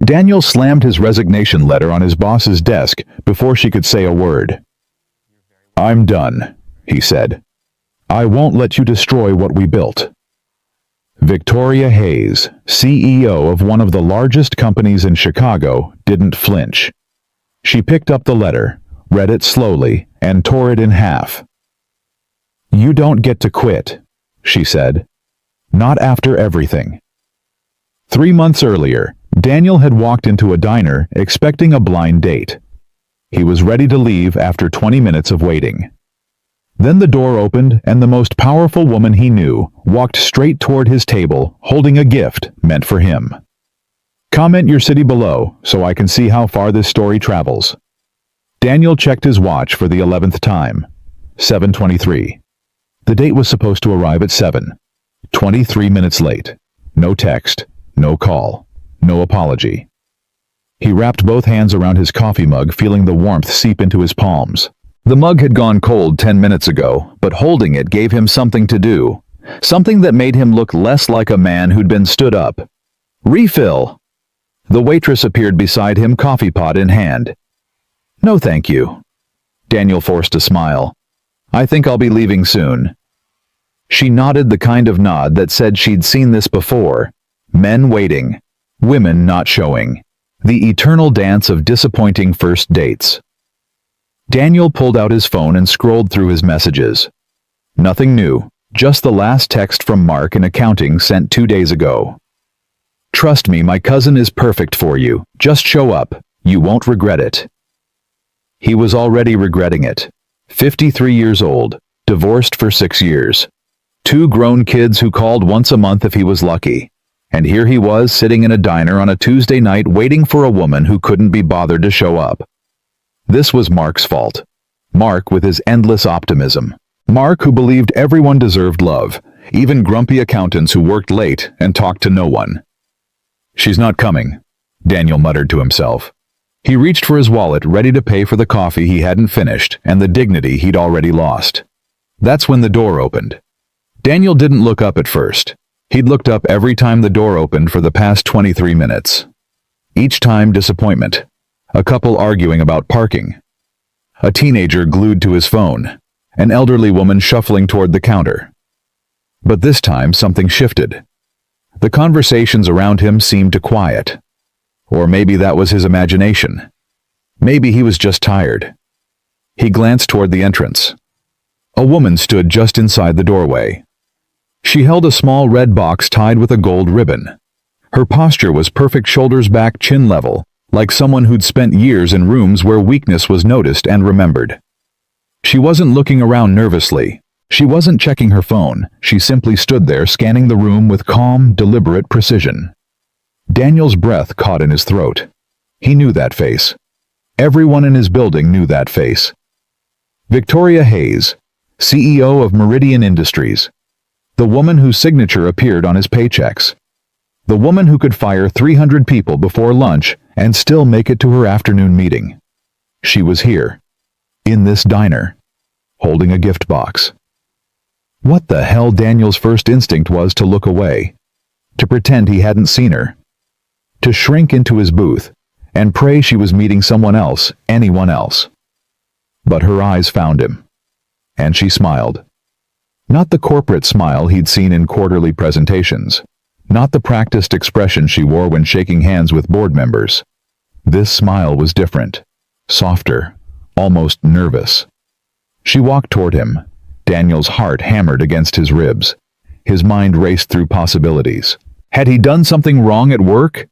Daniel slammed his resignation letter on his boss's desk before she could say a word. "I'm done," he said. "I won't let you destroy what we built." Victoria Hayes, CEO of one of the largest companies in Chicago, didn't flinch. She picked up the letter, read it slowly, and tore it in half. "You don't get to quit," she said. "Not after everything." 3 months earlier, Daniel had walked into a diner expecting a blind date. He was ready to leave after 20 minutes of waiting. Then the door opened and the most powerful woman he knew walked straight toward his table, holding a gift meant for him. "Comment your city below so I can see how far this story travels." Daniel checked his watch for the 11th time. 7:23. The date was supposed to arrive at 7. 23 minutes late. No text, no call, no apology. He wrapped both hands around his coffee mug, feeling the warmth seep into his palms. The mug had gone cold 10 minutes ago, but holding it gave him something to do. Something that made him look less like a man who'd been stood up. "Refill!" The waitress appeared beside him, coffee pot in hand. "No thank you." Daniel forced a smile. "I think I'll be leaving soon." She nodded, the kind of nod that said she'd seen this before. Men waiting. Women not showing. The eternal dance of disappointing first dates. Daniel pulled out his phone and scrolled through his messages. Nothing new, just the last text from Mark in accounting sent 2 days ago. "Trust me, my cousin is perfect for you. Just show up. You won't regret it." He was already regretting it. 53 years old, divorced for 6 years. 2 grown kids who called once a month if he was lucky. And here he was sitting in a diner on a Tuesday night waiting for a woman who couldn't be bothered to show up. This was Mark's fault. Mark with his endless optimism. Mark who believed everyone deserved love, even grumpy accountants who worked late and talked to no one. "She's not coming," Daniel muttered to himself. He reached for his wallet, ready to pay for the coffee he hadn't finished and the dignity he'd already lost. That's when the door opened. Daniel didn't look up at first. He'd looked up every time the door opened for the past 23 minutes. Each time disappointment. A couple arguing about parking. A teenager glued to his phone. An elderly woman shuffling toward the counter. But this time something shifted. The conversations around him seemed to quiet. Or maybe that was his imagination. Maybe he was just tired. He glanced toward the entrance. A woman stood just inside the doorway. She held a small red box tied with a gold ribbon. Her posture was perfect, shoulders back, chin level, like someone who'd spent years in rooms where weakness was noticed and remembered. She wasn't looking around nervously. She wasn't checking her phone. She simply stood there, scanning the room with calm, deliberate precision. Daniel's breath caught in his throat. He knew that face. Everyone in his building knew that face. Victoria Hayes, CEO of Meridian Industries. The woman whose signature appeared on his paychecks. The woman who could fire 300 people before lunch and still make it to her afternoon meeting. She was here, in this diner, holding a gift box. What the hell? Daniel's first instinct was to look away, to pretend he hadn't seen her, to shrink into his booth and pray she was meeting someone else, anyone else. But her eyes found him, and she smiled. Not the corporate smile he'd seen in quarterly presentations. Not the practiced expression she wore when shaking hands with board members. This smile was different, softer, almost nervous. She walked toward him. Daniel's heart hammered against his ribs. His mind raced through possibilities. Had he done something wrong at work?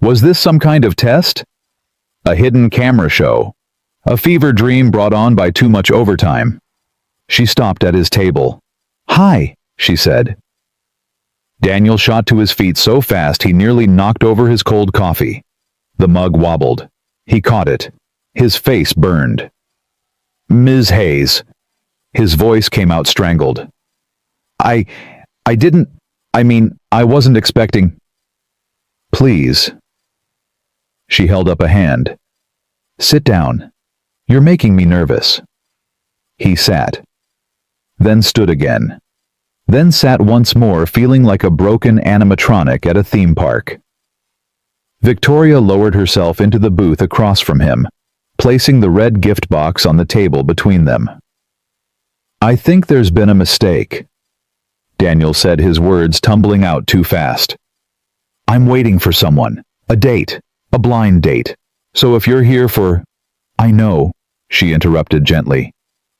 Was this some kind of test? A hidden camera show? A fever dream brought on by too much overtime? She stopped at his table. "Hi," she said. Daniel shot to his feet so fast he nearly knocked over his cold coffee. The mug wobbled. He caught it. His face burned. "Ms. Hayes." His voice came out strangled. I wasn't expecting." "Please." She held up a hand. "Sit down. You're making me nervous." He sat. Then stood again. Then sat once more, feeling like a broken animatronic at a theme park. Victoria lowered herself into the booth across from him, placing the red gift box on the table between them. "I think there's been a mistake," Daniel said, his words tumbling out too fast. "I'm waiting for someone. A date. A blind date. So if you're here for—" "I know," she interrupted gently.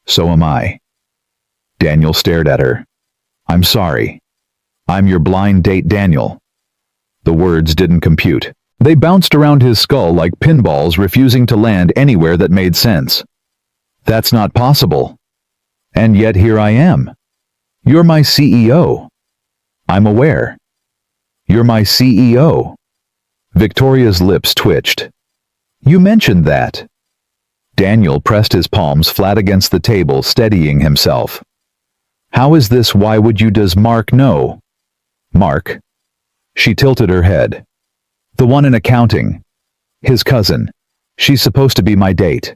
"So am I." Daniel stared at her. "I'm sorry. I'm your blind date, Daniel." The words didn't compute. They bounced around his skull like pinballs, refusing to land anywhere that made sense. "That's not possible. And yet here I am. You're my CEO. I'm aware. You're my CEO." Victoria's lips twitched. "You mentioned that." Daniel pressed his palms flat against the table, steadying himself. "How is this? Why would you? Does Mark know?" "Mark?" She tilted her head. "The one in accounting. His cousin. She's supposed to be my date."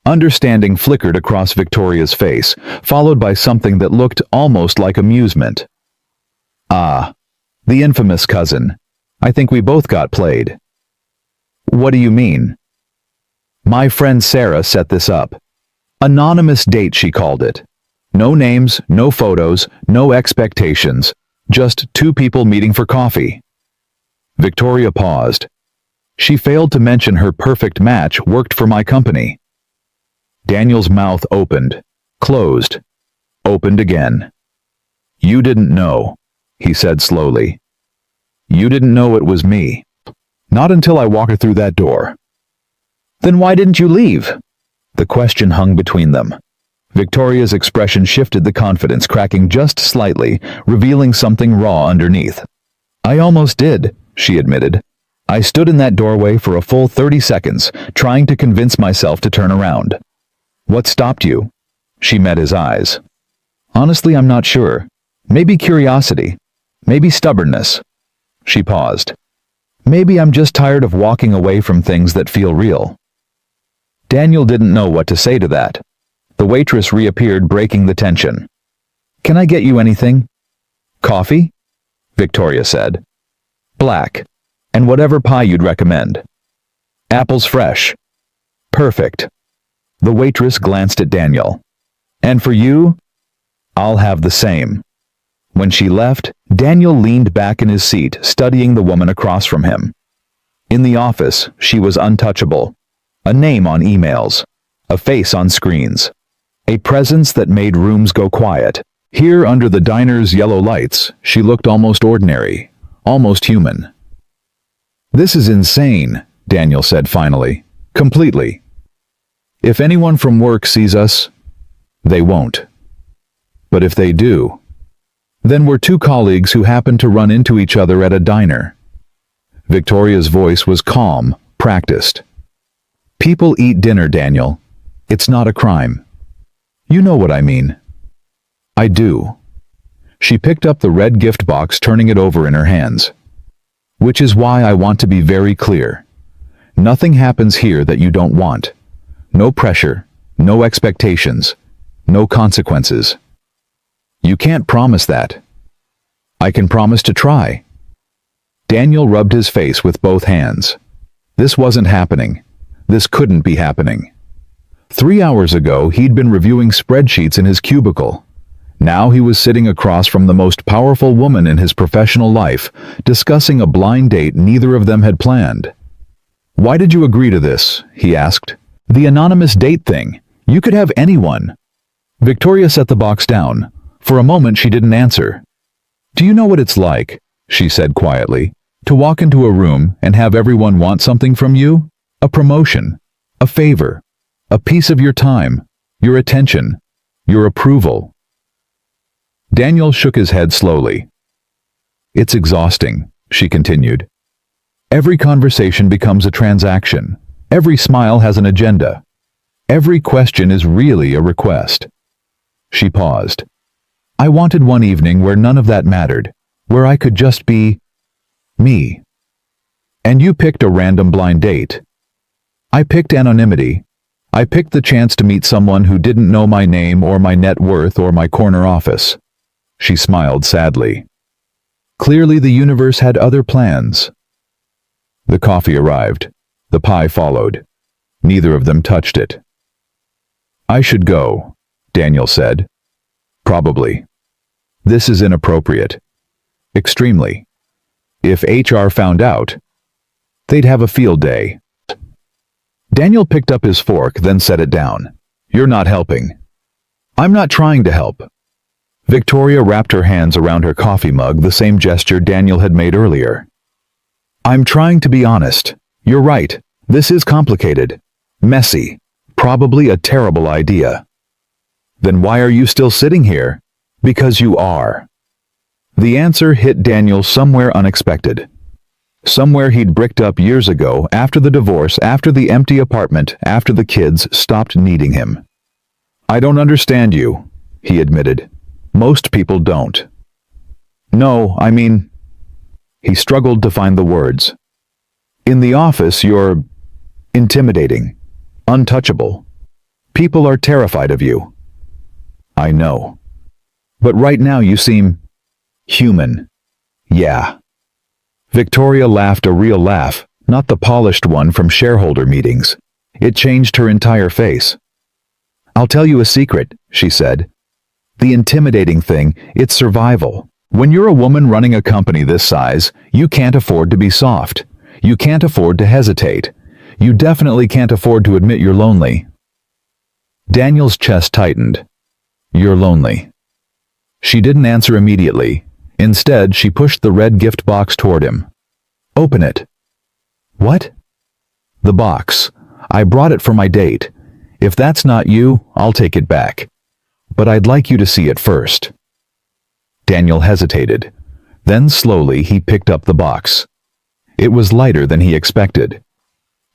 Understanding flickered across Victoria's face, followed by something that looked almost like amusement. "Ah, the infamous cousin. I think we both got played." "What do you mean?" "My friend Sarah set this up. Anonymous date, she called it. No names, no photos, no expectations. Just two people meeting for coffee." Victoria paused. She failed to mention her perfect match worked for my company. Daniel's mouth opened, closed, opened again. "You didn't know," he said slowly. "You didn't know it was me. Not until I walked her through that door." "Then why didn't you leave?" The question hung between them. Victoria's expression shifted, the confidence cracking just slightly, revealing something raw underneath. "I almost did," she admitted. "I stood in that doorway for a full 30 seconds, trying to convince myself to turn around." "What stopped you?" She met his eyes. "Honestly, I'm not sure. Maybe curiosity. Maybe stubbornness." She paused. "Maybe I'm just tired of walking away from things that feel real." Daniel didn't know what to say to that. The waitress reappeared, breaking the tension. "Can I get you anything?" "Coffee?" Victoria said. "Black. And whatever pie you'd recommend." "Apples fresh." "Perfect." The waitress glanced at Daniel. "And for you?" "I'll have the same." When she left, Daniel leaned back in his seat, studying the woman across from him. In the office, she was untouchable. A name on emails. A face on screens. A presence that made rooms go quiet. Here, under the diner's yellow lights, she looked almost ordinary, almost human. "This is insane," Daniel said finally. "Completely. If anyone from work sees us, they won't. But if they do, then we're two colleagues who happen to run into each other at a diner." Victoria's voice was calm, practiced. "People eat dinner, Daniel. It's not a crime. You know what I mean." "I do." She picked up the red gift box, turning it over in her hands. "Which is why I want to be very clear. Nothing happens here that you don't want. No pressure, no expectations, no consequences." "You can't promise that." "I can promise to try." Daniel rubbed his face with both hands. This wasn't happening. This couldn't be happening. 3 hours ago, he'd been reviewing spreadsheets in his cubicle. Now he was sitting across from the most powerful woman in his professional life, discussing a blind date neither of them had planned. "Why did you agree to this?" he asked. "The anonymous date thing. You could have anyone." Victoria set the box down. For a moment she didn't answer. "Do you know what it's like," she said quietly, "to walk into a room and have everyone want something from you? A promotion, a favor, a piece of your time, your attention, your approval." Daniel shook his head slowly. "It's exhausting," she continued. "Every conversation becomes a transaction. Every smile has an agenda. Every question is really a request." She paused. "I wanted one evening where none of that mattered, where I could just be me. And you picked a random blind date. I picked anonymity. I picked the chance to meet someone who didn't know my name or my net worth or my corner office." She smiled sadly. Clearly the universe had other plans. The coffee arrived. The pie followed. Neither of them touched it. I should go, Daniel said. Probably. This is inappropriate. Extremely. If HR found out, they'd have a field day. Daniel picked up his fork, then set it down. You're not helping. I'm not trying to help. Victoria wrapped her hands around her coffee mug, the same gesture Daniel had made earlier. I'm trying to be honest. You're right. This is complicated. Messy. Probably a terrible idea. Then why are you still sitting here? Because you are. The answer hit Daniel somewhere unexpected. Somewhere he'd bricked up years ago, after the divorce, after the empty apartment, after the kids stopped needing him. I don't understand you, he admitted. Most people don't. No, I mean... He struggled to find the words. In the office, you're intimidating, untouchable. People are terrified of you. I know. But right now you seem human. Yeah. Victoria laughed, a real laugh, not the polished one from shareholder meetings. It changed her entire face. I'll tell you a secret, she said. The intimidating thing, it's survival. When you're a woman running a company this size, you can't afford to be soft. You can't afford to hesitate. You definitely can't afford to admit you're lonely. Daniel's chest tightened. You're lonely. She didn't answer immediately. Instead, she pushed the red gift box toward him. Open it. What? The box. I brought it for my date. If that's not you, I'll take it back. But I'd like you to see it first. Daniel hesitated. Then slowly he picked up the box. It was lighter than he expected.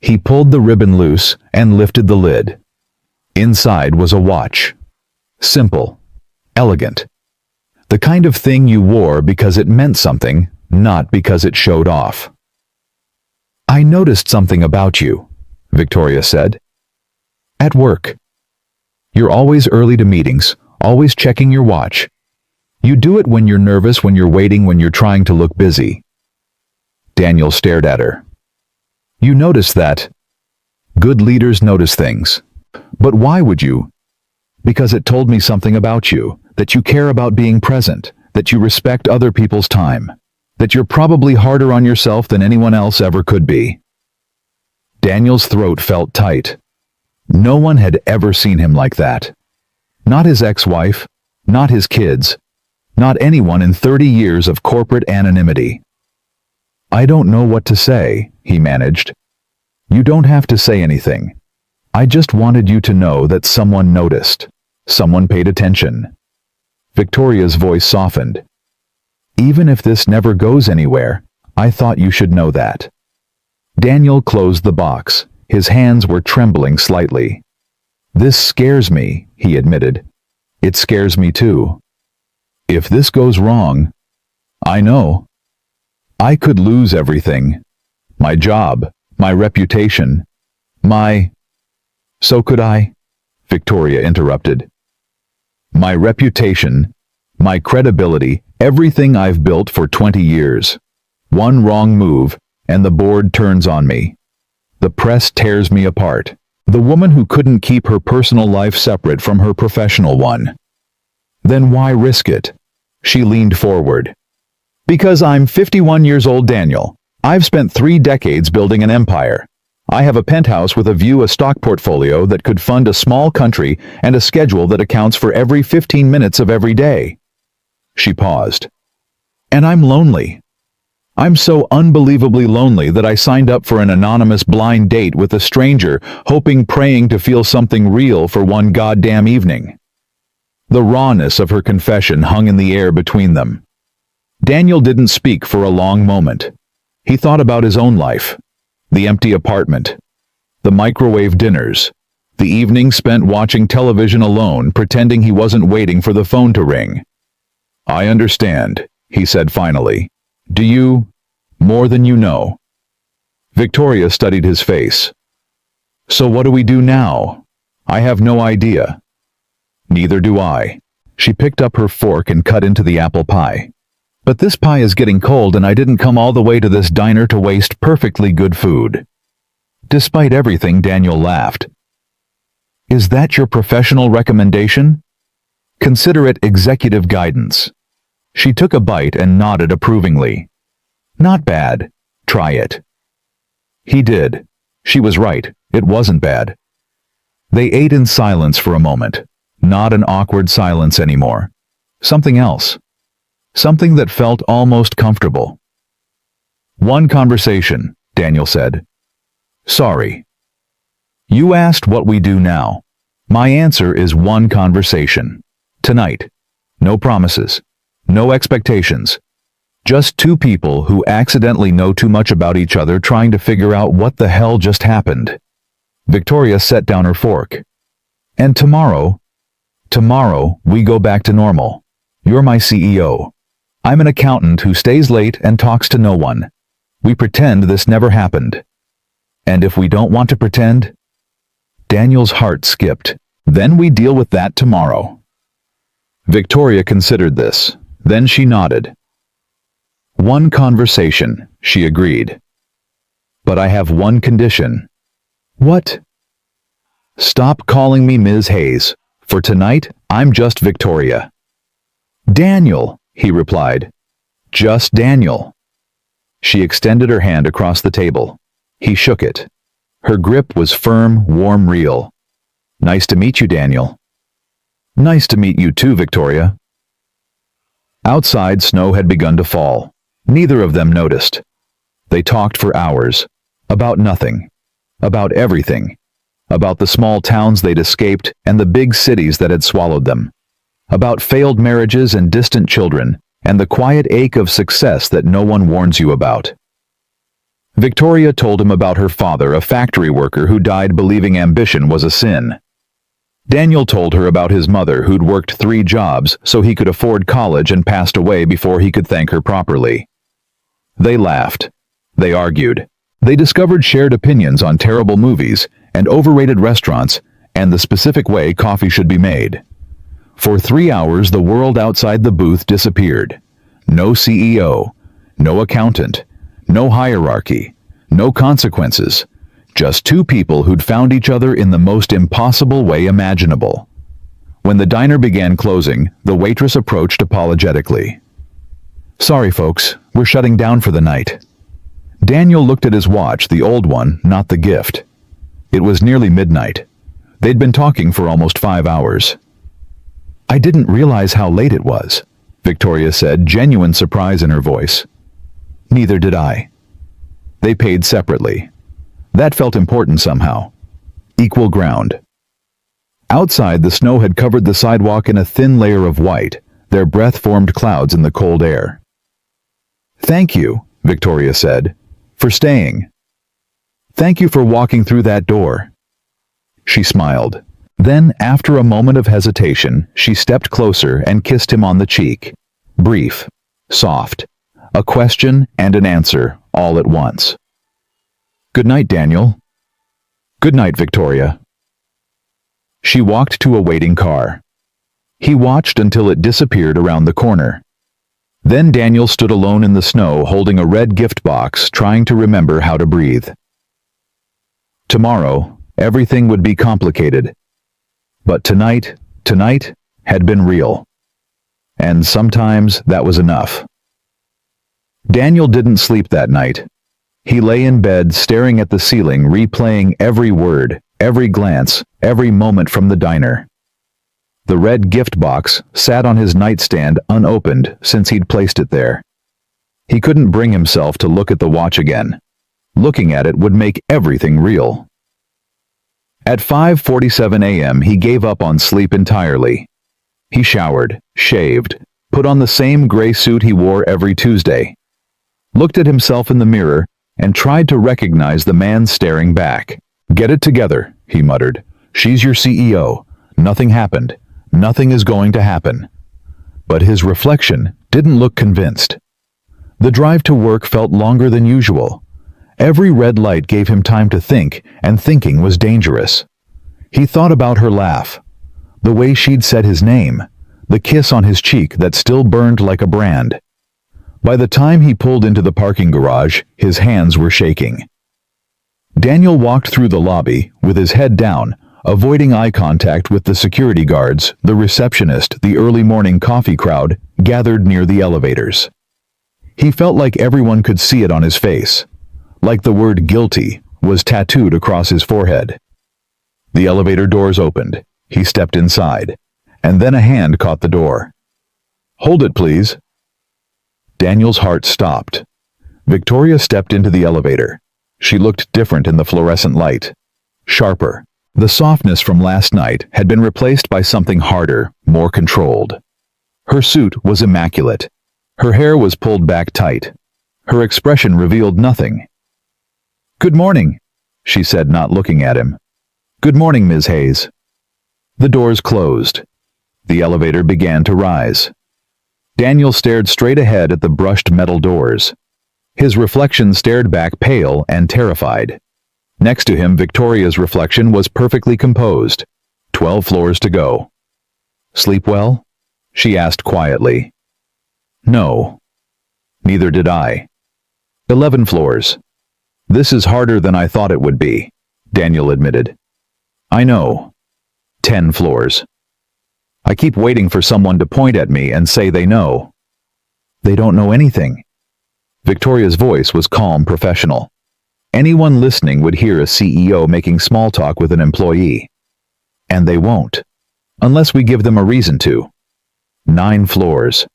He pulled the ribbon loose and lifted the lid. Inside was a watch. Simple. Elegant. The kind of thing you wore because it meant something, not because it showed off. I noticed something about you, Victoria said. At work. You're always early to meetings, always checking your watch. You do it when you're nervous, when you're waiting, when you're trying to look busy. Daniel stared at her. You notice that? Good leaders notice things. But why would you? Because it told me something about you, that you care about being present, that you respect other people's time, that you're probably harder on yourself than anyone else ever could be. Daniel's throat felt tight. No one had ever seen him like that. Not his ex-wife, not his kids, not anyone in 30 years of corporate anonymity. I don't know what to say, he managed. You don't have to say anything. I just wanted you to know that someone noticed. Someone paid attention. Victoria's voice softened. Even if this never goes anywhere, I thought you should know that. Daniel closed the box. His hands were trembling slightly. This scares me, he admitted. It scares me too. If this goes wrong, I know. I could lose everything. My job, my reputation, my... So could I? Victoria interrupted. My reputation, my credibility, everything I've built for 20 years. One wrong move, and the board turns on me. The press tears me apart. The woman who couldn't keep her personal life separate from her professional one. Then why risk it? She leaned forward. Because I'm 51 years old, Daniel. I've spent 3 decades building an empire. I have a penthouse with a view, a stock portfolio that could fund a small country, and a schedule that accounts for every 15 minutes of every day. She paused. And I'm lonely. I'm so unbelievably lonely that I signed up for an anonymous blind date with a stranger, hoping, praying to feel something real for one goddamn evening. The rawness of her confession hung in the air between them. Daniel didn't speak for a long moment. He thought about his own life. The empty apartment. The microwave dinners. The evenings spent watching television alone, pretending he wasn't waiting for the phone to ring. I understand, he said finally. Do you? More than you know. Victoria studied his face. So what do we do now? I have no idea. Neither do I. She picked up her fork and cut into the apple pie. But this pie is getting cold and I didn't come all the way to this diner to waste perfectly good food. Despite everything, Daniel laughed. Is that your professional recommendation? Consider it executive guidance. She took a bite and nodded approvingly. Not bad. Try it. He did. She was right. It wasn't bad. They ate in silence for a moment. Not an awkward silence anymore. Something else. Something that felt almost comfortable. One conversation, Daniel said. Sorry. You asked what we do now. My answer is one conversation. Tonight. No promises. No expectations. Just two people who accidentally know too much about each other trying to figure out what the hell just happened. Victoria set down her fork. And tomorrow we go back to normal. You're my CEO. I'm an accountant who stays late and talks to no one. We pretend this never happened. And if we don't want to pretend? Daniel's heart skipped. Then we deal with that tomorrow. Victoria considered this. Then she nodded. One conversation, she agreed. But I have one condition. What? Stop calling me Ms. Hayes. For tonight, I'm just Victoria. Daniel, he replied. Just Daniel. She extended her hand across the table. He shook it. Her grip was firm, warm, real. Nice to meet you, Daniel. Nice to meet you too, Victoria. Outside, snow had begun to fall. Neither of them noticed. They talked for hours. About nothing. About everything. About the small towns they'd escaped and the big cities that had swallowed them. About failed marriages and distant children, and the quiet ache of success that no one warns you about. Victoria told him about her father, a factory worker who died believing ambition was a sin. Daniel told her about his mother who'd worked 3 jobs so he could afford college and passed away before he could thank her properly. They laughed. They argued. They discovered shared opinions on terrible movies and overrated restaurants and the specific way coffee should be made. For 3 hours, the world outside the booth disappeared. No CEO, no accountant, no hierarchy, no consequences. Just 2 people who'd found each other in the most impossible way imaginable. When the diner began closing, the waitress approached apologetically. Sorry, folks, we're shutting down for the night. Daniel looked at his watch, the old one, not the gift. It was nearly midnight. They'd been talking for almost 5 hours. I didn't realize how late it was, Victoria said, genuine surprise in her voice. Neither did I. They paid separately. That felt important somehow. Equal ground. Outside, the snow had covered the sidewalk in a thin layer of white. Their breath formed clouds in the cold air. Thank you, Victoria said, for staying. Thank you for walking through that door. She smiled. Then, after a moment of hesitation, she stepped closer and kissed him on the cheek. Brief, soft, a question and an answer, all at once. Good night, Daniel. Good night, Victoria. She walked to a waiting car. He watched until it disappeared around the corner. Then Daniel stood alone in the snow holding a red gift box, trying to remember how to breathe. Tomorrow, everything would be complicated. But tonight had been real. And sometimes that was enough. Daniel didn't sleep that night. He lay in bed staring at the ceiling, replaying every word, every glance, every moment from the diner. The red gift box sat on his nightstand unopened since he'd placed it there. He couldn't bring himself to look at the watch again. Looking at it would make everything real. At 5:47 a.m. he gave up on sleep entirely. He showered, shaved, put on the same gray suit he wore every Tuesday, looked at himself in the mirror, and tried to recognize the man staring back. Get it together, he muttered. She's your CEO. Nothing happened. Nothing is going to happen. But his reflection didn't look convinced. The drive to work felt longer than usual. Every red light gave him time to think, and thinking was dangerous. He thought about her laugh, the way she'd said his name, the kiss on his cheek that still burned like a brand. By the time he pulled into the parking garage, his hands were shaking. Daniel walked through the lobby with his head down, avoiding eye contact with the security guards, the receptionist, the early morning coffee crowd gathered near the elevators. He felt like everyone could see it on his face, like the word guilty was tattooed across his forehead. The elevator doors opened. He stepped inside, and then a hand caught the door. "Hold it, please." Daniel's heart stopped. Victoria stepped into the elevator. She looked different in the fluorescent light. Sharper. The softness from last night had been replaced by something harder, more controlled. Her suit was immaculate. Her hair was pulled back tight. Her expression revealed nothing. "Good morning," she said, not looking at him. "Good morning, Ms. Hayes." The doors closed. The elevator began to rise. Daniel stared straight ahead at the brushed metal doors. His reflection stared back pale and terrified. Next to him, Victoria's reflection was perfectly composed. 12 floors to go. "Sleep well?" she asked quietly. "No. Neither did I." 11 floors. "This is harder than I thought it would be," Daniel admitted. "I know. 10 floors. I keep waiting for someone to point at me and say they know." "They don't know anything." Victoria's voice was calm, professional. Anyone listening would hear a CEO making small talk with an employee. And they won't, unless we give them a reason to. 9 floors.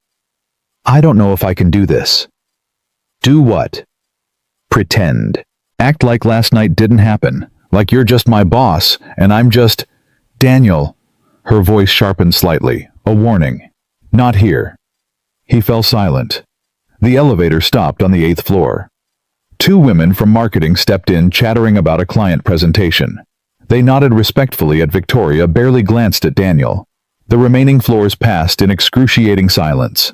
"I don't know if I can do this." "Do what?" "Pretend. Act like last night didn't happen, like you're just my boss, and I'm just—" "Daniel." Her voice sharpened slightly, a warning. "Not here." He fell silent. The elevator stopped on the 8th floor. 2 women from marketing stepped in, chattering about a client presentation. They nodded respectfully at Victoria, barely glanced at Daniel. The remaining floors passed in excruciating silence.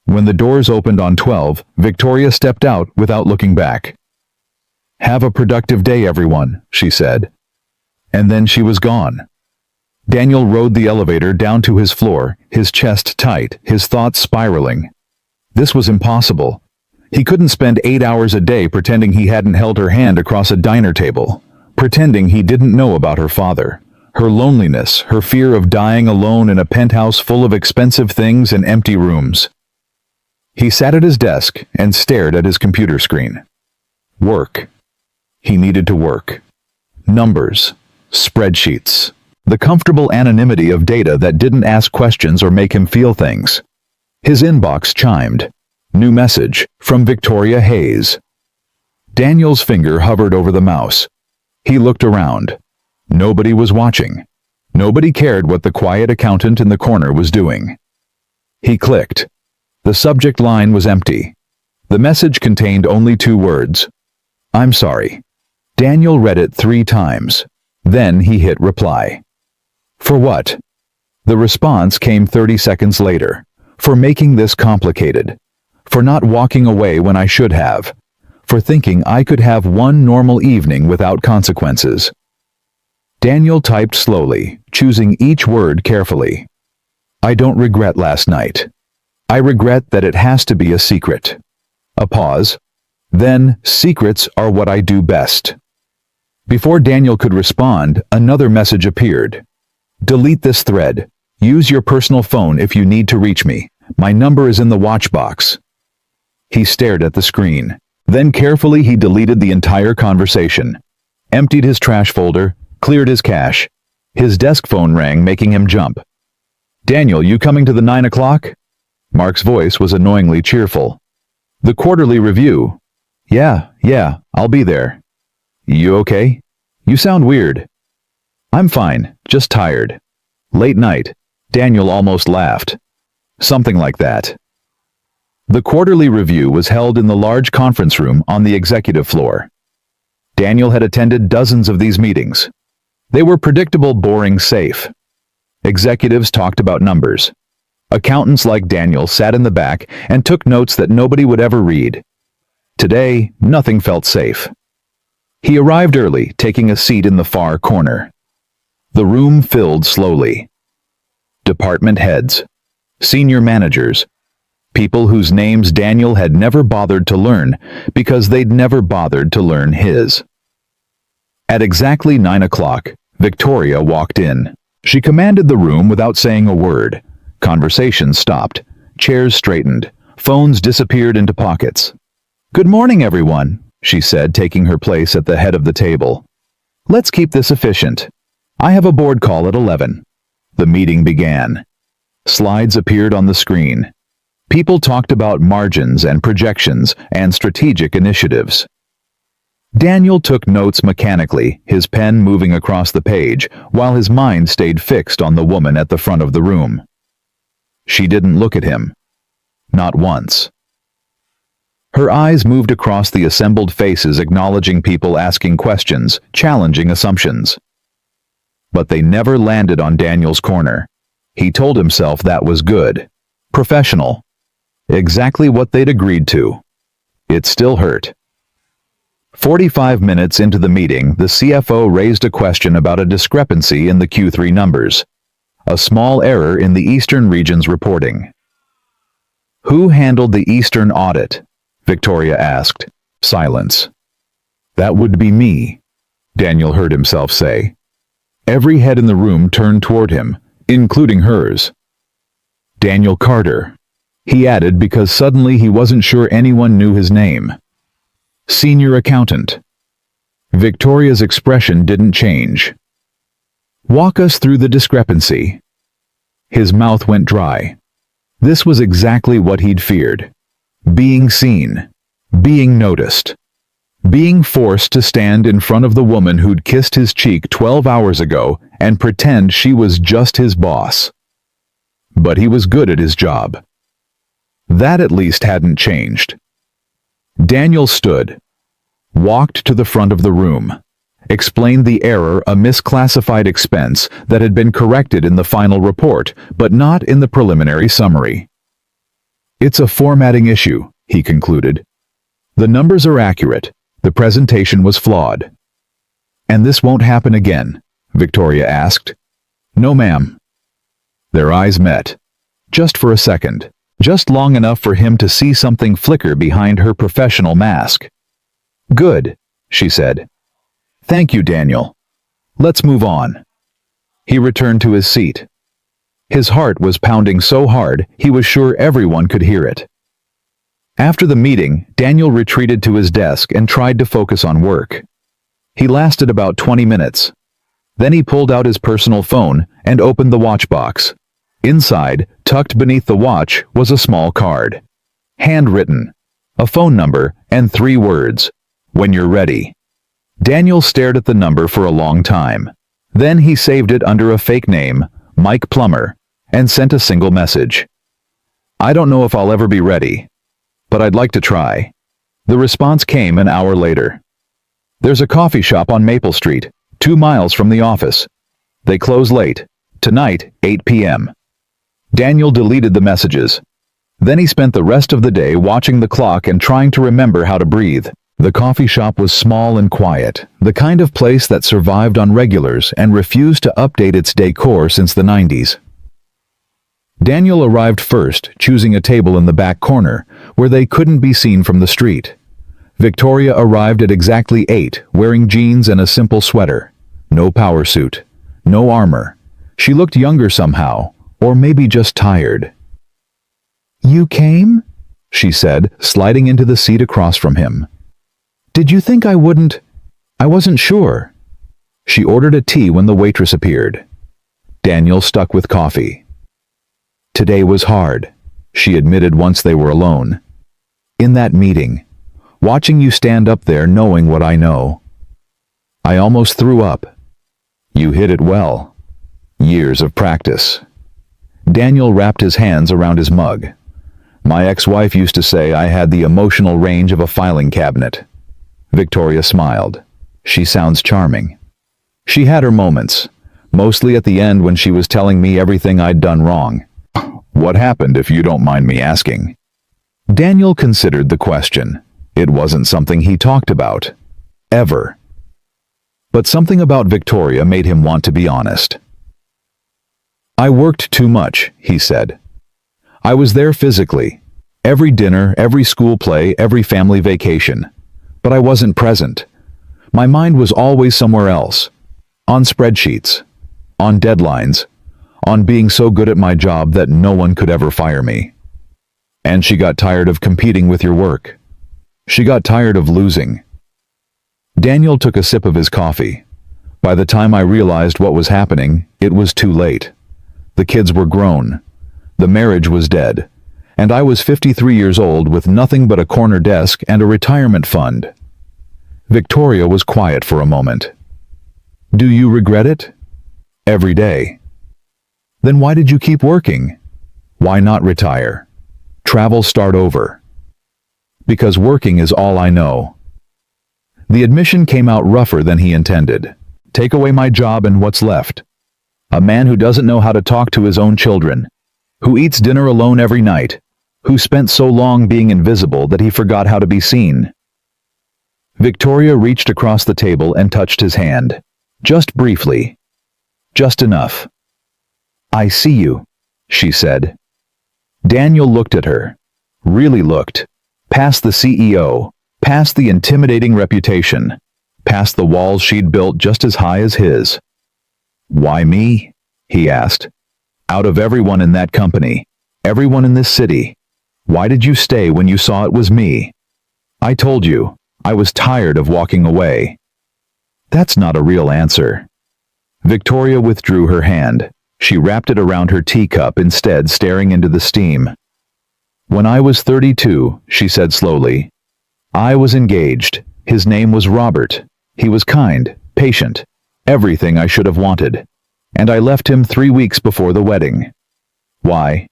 When the doors opened on 12, Victoria stepped out without looking back. "Have a productive day, everyone," she said. And then she was gone. Daniel rode the elevator down to his floor, his chest tight, his thoughts spiraling. This was impossible. He couldn't spend 8 hours a day pretending he hadn't held her hand across a diner table, pretending he didn't know about her father, her loneliness, her fear of dying alone in a penthouse full of expensive things and empty rooms. He sat at his desk and stared at his computer screen. Work. He needed to work. Numbers. Spreadsheets. The comfortable anonymity of data that didn't ask questions or make him feel things. His inbox chimed. New message from Victoria Hayes. Daniel's finger hovered over the mouse. He looked around. Nobody was watching. Nobody cared what the quiet accountant in the corner was doing. He clicked. The subject line was empty. The message contained only 2 words. "I'm sorry." Daniel read it 3 times. Then he hit reply. For what? The response came 30 seconds later. For making this complicated. For not walking away when I should have. For thinking I could have one normal evening without consequences. Daniel typed slowly, choosing each word carefully. I don't regret last night. I regret that it has to be a secret. A pause. Then, secrets are what I do best. Before Daniel could respond, another message appeared. Delete this thread. Use your personal phone if you need to reach me. My number is in the watch box. He stared at the screen. Then carefully he deleted the entire conversation. Emptied his trash folder, cleared his cache. His desk phone rang, making him jump. Daniel, you coming to the 9 o'clock? Mark's voice was annoyingly cheerful. The quarterly review. Yeah, I'll be there. You okay? You sound weird. I'm fine, just tired. Late night. Daniel almost laughed. Something like that. The quarterly review was held in the large conference room on the executive floor. Daniel had attended dozens of these meetings. They were predictable, boring, safe. Executives talked about numbers. Accountants like Daniel sat in the back and took notes that nobody would ever read. Today, nothing felt safe. He arrived early, taking a seat in the far corner. The room filled slowly. Department heads, senior managers, People whose names Daniel had never bothered to learn because they'd never bothered to learn his. At exactly 9 o'clock, Victoria walked in. She commanded the room without saying a word. Conversations stopped. Chairs straightened. Phones disappeared into pockets. "Good morning, everyone," she said, taking her place at the head of the table. "Let's keep this efficient. I have a board call at 11. The meeting began. Slides appeared on the screen. People talked about margins and projections and strategic initiatives. Daniel took notes mechanically, his pen moving across the page, while his mind stayed fixed on the woman at the front of the room. She didn't look at him. Not once. Her eyes moved across the assembled faces, acknowledging people asking questions, challenging assumptions. But they never landed on Daniel's corner. He told himself that was good. Professional. Exactly what they'd agreed to. It still hurt. 45 minutes into the meeting, the CFO raised a question about a discrepancy in the Q3 numbers. A small error in the Eastern region's reporting. "Who handled the Eastern audit?" Victoria asked. Silence. "That would be me," Daniel heard himself say. Every head in the room turned toward him, including hers. "Daniel Carter," he added because suddenly he wasn't sure anyone knew his name. "Senior accountant." Victoria's expression didn't change. "Walk us through the discrepancy." His mouth went dry. This was exactly what he'd feared. Being seen. Being noticed. Being forced to stand in front of the woman who'd kissed his cheek 12 hours ago and pretend she was just his boss. But he was good at his job. That at least hadn't changed. Daniel stood, walked to the front of the room, explained the error, a misclassified expense that had been corrected in the final report, but not in the preliminary summary. "It's a formatting issue," he concluded. "The numbers are accurate. The presentation was flawed." "And this won't happen again?" Victoria asked. "No, ma'am." Their eyes met. Just for a second. Just long enough for him to see something flicker behind her professional mask. "Good," she said. "Thank you, Daniel. Let's move on." He returned to his seat. His heart was pounding so hard he was sure everyone could hear it. After the meeting, Daniel retreated to his desk and tried to focus on work. He lasted about 20 minutes. Then he pulled out his personal phone and opened the watch box. Inside, tucked beneath the watch, was a small card. Handwritten. A phone number and 3 words. "When you're ready." Daniel stared at the number for a long time. Then he saved it under a fake name, Mike Plummer, and sent a single message. "I don't know if I'll ever be ready, but I'd like to try." The response came an hour later. "There's a coffee shop on Maple Street, 2 miles from the office. They close late. Tonight, 8 p.m. Daniel deleted the messages. Then he spent the rest of the day watching the clock and trying to remember how to breathe. The coffee shop was small and quiet, the kind of place that survived on regulars and refused to update its decor since the 90s. Daniel arrived first, choosing a table in the back corner, where they couldn't be seen from the street. Victoria arrived at exactly 8, wearing jeans and a simple sweater. No power suit. No armor. She looked younger somehow, or maybe just tired. "You came?" she said, sliding into the seat across from him. "Did you think I wouldn't? I wasn't sure." She ordered a tea when the waitress appeared. Daniel stuck with coffee. "Today was hard," she admitted once they were alone. "In that meeting, watching you stand up there knowing what I know. I almost threw up. You hit it well. Years of practice." Daniel wrapped his hands around his mug. "My ex-wife used to say I had the emotional range of a filing cabinet." Victoria smiled. "She sounds charming." She had her moments, mostly at the end when she was telling me everything I'd done wrong. "What happened, if you don't mind me asking?" Daniel considered the question. It wasn't something he talked about. Ever. But something about Victoria made him want to be honest. "I worked too much," he said. "I was there physically, Every dinner, every school play, every family vacation. But I wasn't present. My mind was always somewhere else. On spreadsheets. On deadlines. On being so good at my job that no one could ever fire me. And she got tired of competing with your work. She got tired of losing. Daniel took a sip of his coffee. By the time I realized what was happening, it was too late. The kids were grown. The marriage was dead. And I was 53 years old with nothing but a corner desk and a retirement fund. Victoria was quiet for a moment. Do you regret it? Every day. Then why did you keep working? Why not retire? Travel, start over. Because working is all I know. The admission came out rougher than he intended. Take away my job and what's left? A man who doesn't know how to talk to his own children, who eats dinner alone every night, who spent so long being invisible that he forgot how to be seen. Victoria reached across the table and touched his hand. Just briefly. Just enough. I see you, she said. Daniel looked at her. Really looked. Past the CEO, past the intimidating reputation, past the walls she'd built just as high as his. Why me? He asked. Out of everyone in that company, everyone in this city, why did you stay when you saw it was me? I told you, I was tired of walking away. That's not a real answer. Victoria withdrew her hand. She wrapped it around her teacup instead, staring into the steam. When I was 32, she said slowly, I was engaged. His name was Robert. He was kind, patient, everything I should have wanted. And I left him 3 weeks before the wedding. Why?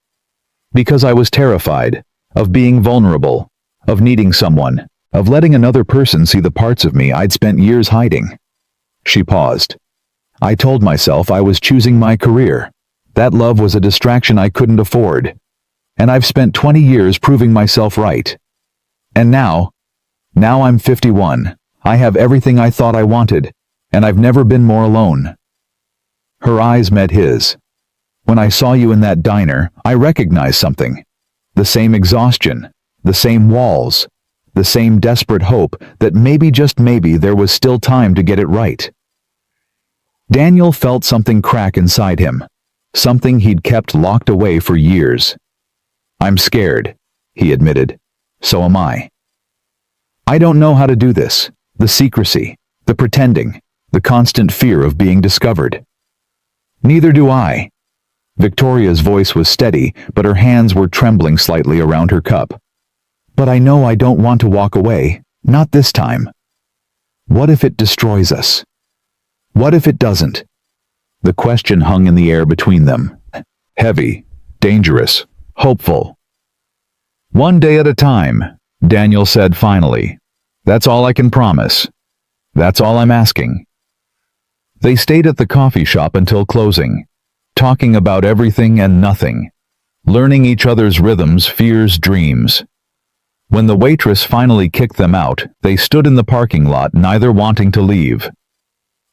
Because I was terrified of being vulnerable, of needing someone, of letting another person see the parts of me I'd spent years hiding. She paused. I told myself I was choosing my career. That love was a distraction I couldn't afford. And I've spent 20 years proving myself right. And now I'm 51. I have everything I thought I wanted, and I've never been more alone. Her eyes met his. When I saw you in that diner, I recognized something. The same exhaustion, the same walls, the same desperate hope that maybe, just maybe, there was still time to get it right. Daniel felt something crack inside him, something he'd kept locked away for years. I'm scared, he admitted. So am I. I don't know how to do this. The secrecy, the pretending, the constant fear of being discovered. Neither do I. Victoria's voice was steady, but her hands were trembling slightly around her cup. But I know I don't want to walk away, not this time. What if it destroys us? What if it doesn't? The question hung in the air between them. Heavy, dangerous, hopeful. One day at a time, Daniel said finally. That's all I can promise. That's all I'm asking. They stayed at the coffee shop until closing, talking about everything and nothing, learning each other's rhythms, fears, dreams. When the waitress finally kicked them out, they stood in the parking lot, neither wanting to leave.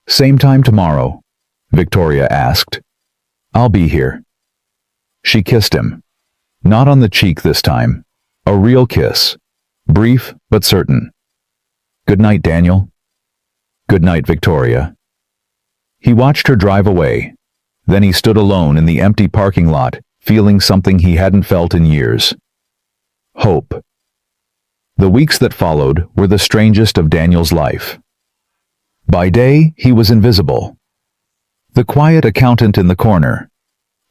Same time tomorrow? Victoria asked. I'll be here. She kissed him. Not on the cheek this time. A real kiss. Brief, but certain. Good night, Daniel. Good night, Victoria. He watched her drive away. Then he stood alone in the empty parking lot, feeling something he hadn't felt in years. Hope. The weeks that followed were the strangest of Daniel's life. By day, he was invisible. The quiet accountant in the corner.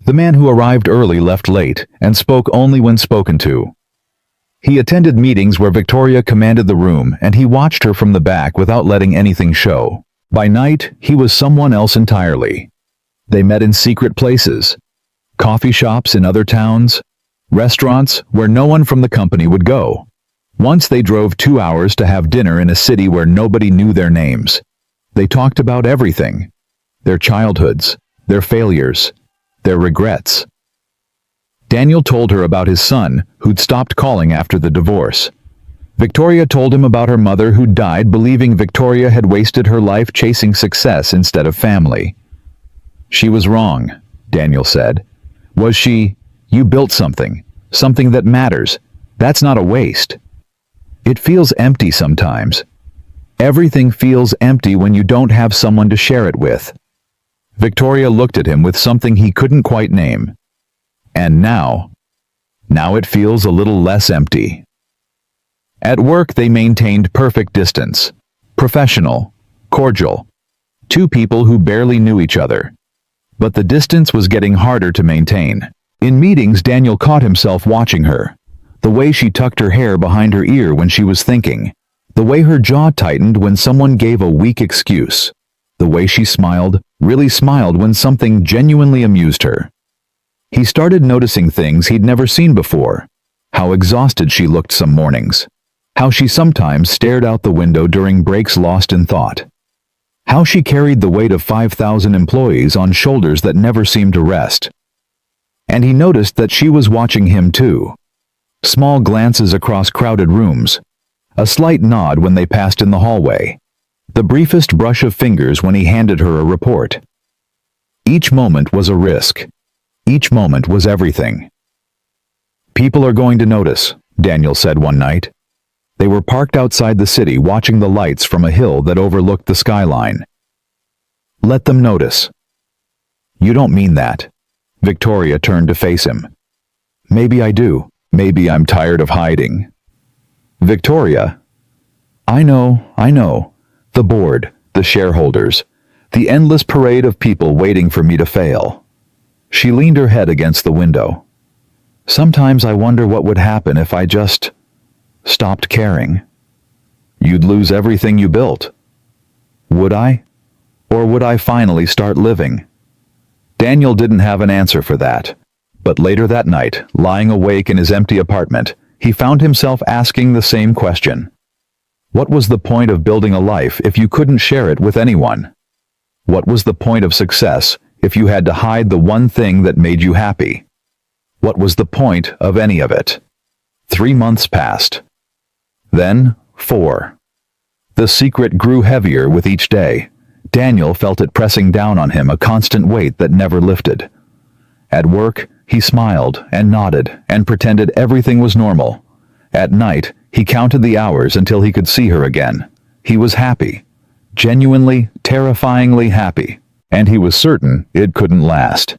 The man who arrived early left late and spoke only when spoken to. He attended meetings where Victoria commanded the room, and he watched her from the back without letting anything show. By night, he was someone else entirely. They met in secret places. Coffee shops in other towns. Restaurants where no one from the company would go. Once they drove 2 hours to have dinner in a city where nobody knew their names. They talked about everything. Their childhoods, their failures, their regrets. Daniel told her about his son, who'd stopped calling after the divorce. Victoria told him about her mother who died, believing Victoria had wasted her life chasing success instead of family. She was wrong, Daniel said. Was she? You built something that matters, That's not a waste. It feels empty sometimes. Everything feels empty when you don't have someone to share it with. Victoria looked at him with something he couldn't quite name. And now it feels a little less empty. At work they maintained perfect distance. Professional, cordial. Two people who barely knew each other. But the distance was getting harder to maintain. In meetings, Daniel caught himself watching her. The way she tucked her hair behind her ear when she was thinking. The way her jaw tightened when someone gave a weak excuse. The way she smiled, really smiled when something genuinely amused her. He started noticing things he'd never seen before. How exhausted she looked some mornings. How she sometimes stared out the window during breaks lost in thought. How she carried the weight of 5,000 employees on shoulders that never seemed to rest. And he noticed that she was watching him too. Small glances across crowded rooms. A slight nod when they passed in the hallway. The briefest brush of fingers when he handed her a report. Each moment was a risk. Each moment was everything. People are going to notice, Daniel said one night. They were parked outside the city watching the lights from a hill that overlooked the skyline. Let them notice. You don't mean that. Victoria turned to face him. Maybe I do. Maybe I'm tired of hiding. Victoria. I know. The board, the shareholders, the endless parade of people waiting for me to fail. She leaned her head against the window. Sometimes I wonder what would happen if I just stopped caring. You'd lose everything you built. Would I? Or would I finally start living? Daniel didn't have an answer for that. But later that night, lying awake in his empty apartment, he found himself asking the same question. What was the point of building a life if you couldn't share it with anyone? What was the point of success if you had to hide the one thing that made you happy? What was the point of any of it? 3 months passed. Then 4. The secret grew heavier with each day. Daniel felt it pressing down on him, a constant weight that never lifted. At work, he smiled and nodded and pretended everything was normal. At night, he counted the hours until he could see her again. He was happy. Genuinely, terrifyingly happy. And he was certain it couldn't last.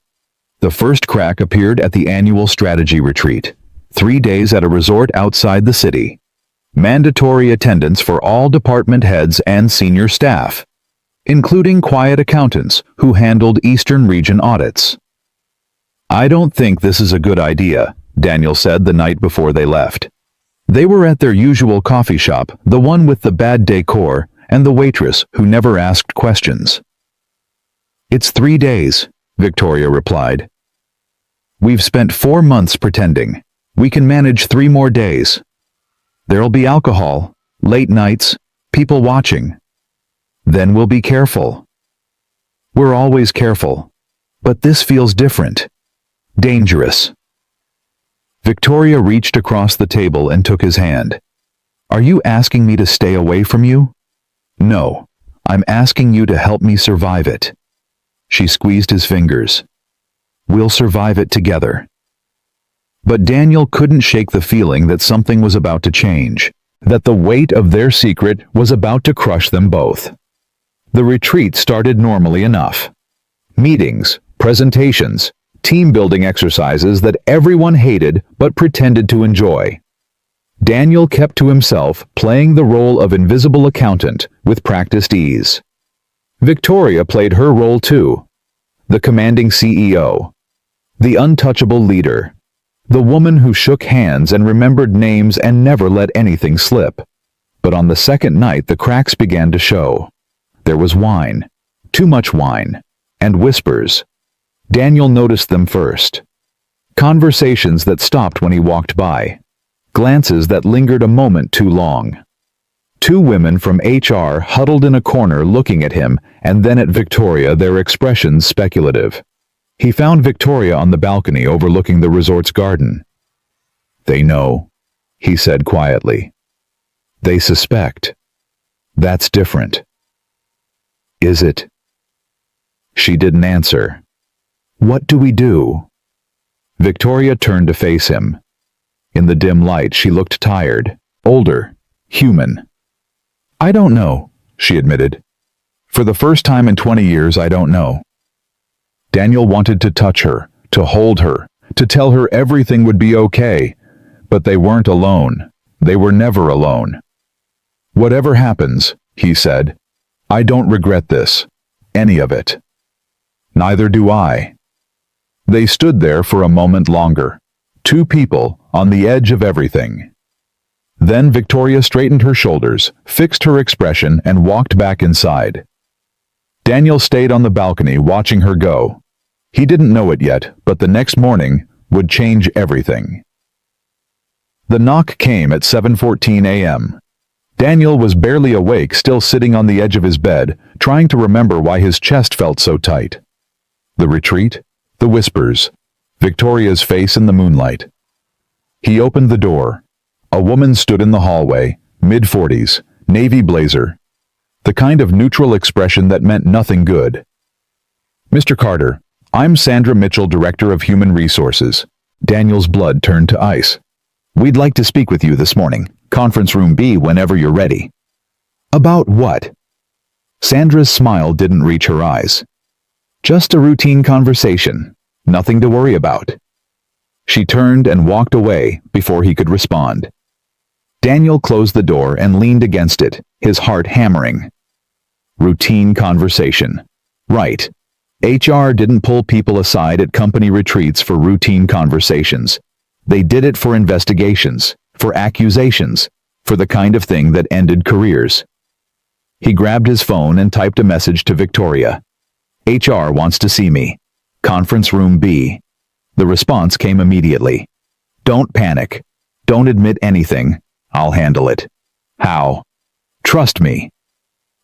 The first crack appeared at the annual strategy retreat. 3 days at a resort outside the city. Mandatory attendance for all department heads and senior staff, including quiet accountants who handled Eastern Region audits. I don't think this is a good idea, Daniel said the night before they left. They were at their usual coffee shop, the one with the bad decor and the waitress who never asked questions. It's 3 days, Victoria replied. We've spent 4 months pretending. We can manage 3 more days. There'll be alcohol, late nights, people watching. Then we'll be careful. We're always careful. But this feels different. Dangerous. Victoria reached across the table and took his hand. Are you asking me to stay away from you? No, I'm asking you to help me survive it. She squeezed his fingers. We'll survive it together. But Daniel couldn't shake the feeling that something was about to change, that the weight of their secret was about to crush them both. The retreat started normally enough. Meetings, presentations, team-building exercises that everyone hated but pretended to enjoy. Daniel kept to himself, playing the role of invisible accountant with practiced ease. Victoria played her role too. The commanding CEO. The untouchable leader. The woman who shook hands and remembered names and never let anything slip. But on the second night the cracks began to show. There was wine. Too much wine. And whispers. Daniel noticed them first. Conversations that stopped when he walked by. Glances that lingered a moment too long. 2 women from HR huddled in a corner looking at him and then at Victoria, their expressions speculative. He found Victoria on the balcony overlooking the resort's garden. They know, he said quietly. They suspect. That's different. Is it? She didn't answer. What do we do? Victoria turned to face him. In the dim light, she looked tired, older, human. "I don't know," she admitted. "For the first time in 20 years, I don't know." Daniel wanted to touch her, to hold her, to tell her everything would be okay, but they weren't alone. They were never alone. "Whatever happens," he said, "I don't regret this. Any of it." "Neither do I." They stood there for a moment longer, two people on the edge of everything. Then Victoria straightened her shoulders, fixed her expression, and walked back inside. Daniel stayed on the balcony watching her go. He didn't know it yet, but the next morning would change everything. The knock came at 7:14 a.m. Daniel was barely awake, still sitting on the edge of his bed, trying to remember why his chest felt so tight. The retreat, the whispers, Victoria's face in the moonlight. He opened the door. A woman stood in the hallway, mid-40s, navy blazer. The kind of neutral expression that meant nothing good. "Mr. Carter, I'm Sandra Mitchell, Director of Human Resources." Daniel's blood turned to ice. "We'd like to speak with you this morning. Conference room B whenever you're ready." "About what?" Sandra's smile didn't reach her eyes. "Just a routine conversation. Nothing to worry about." She turned and walked away before he could respond. Daniel closed the door and leaned against it, his heart hammering. Routine conversation. Right. HR didn't pull people aside at company retreats for routine conversations. They did it for investigations, for accusations, for the kind of thing that ended careers. He grabbed his phone and typed a message to Victoria. "HR wants to see me. Conference room B." The response came immediately. "Don't panic. Don't admit anything. I'll handle it." "How?" "Trust me."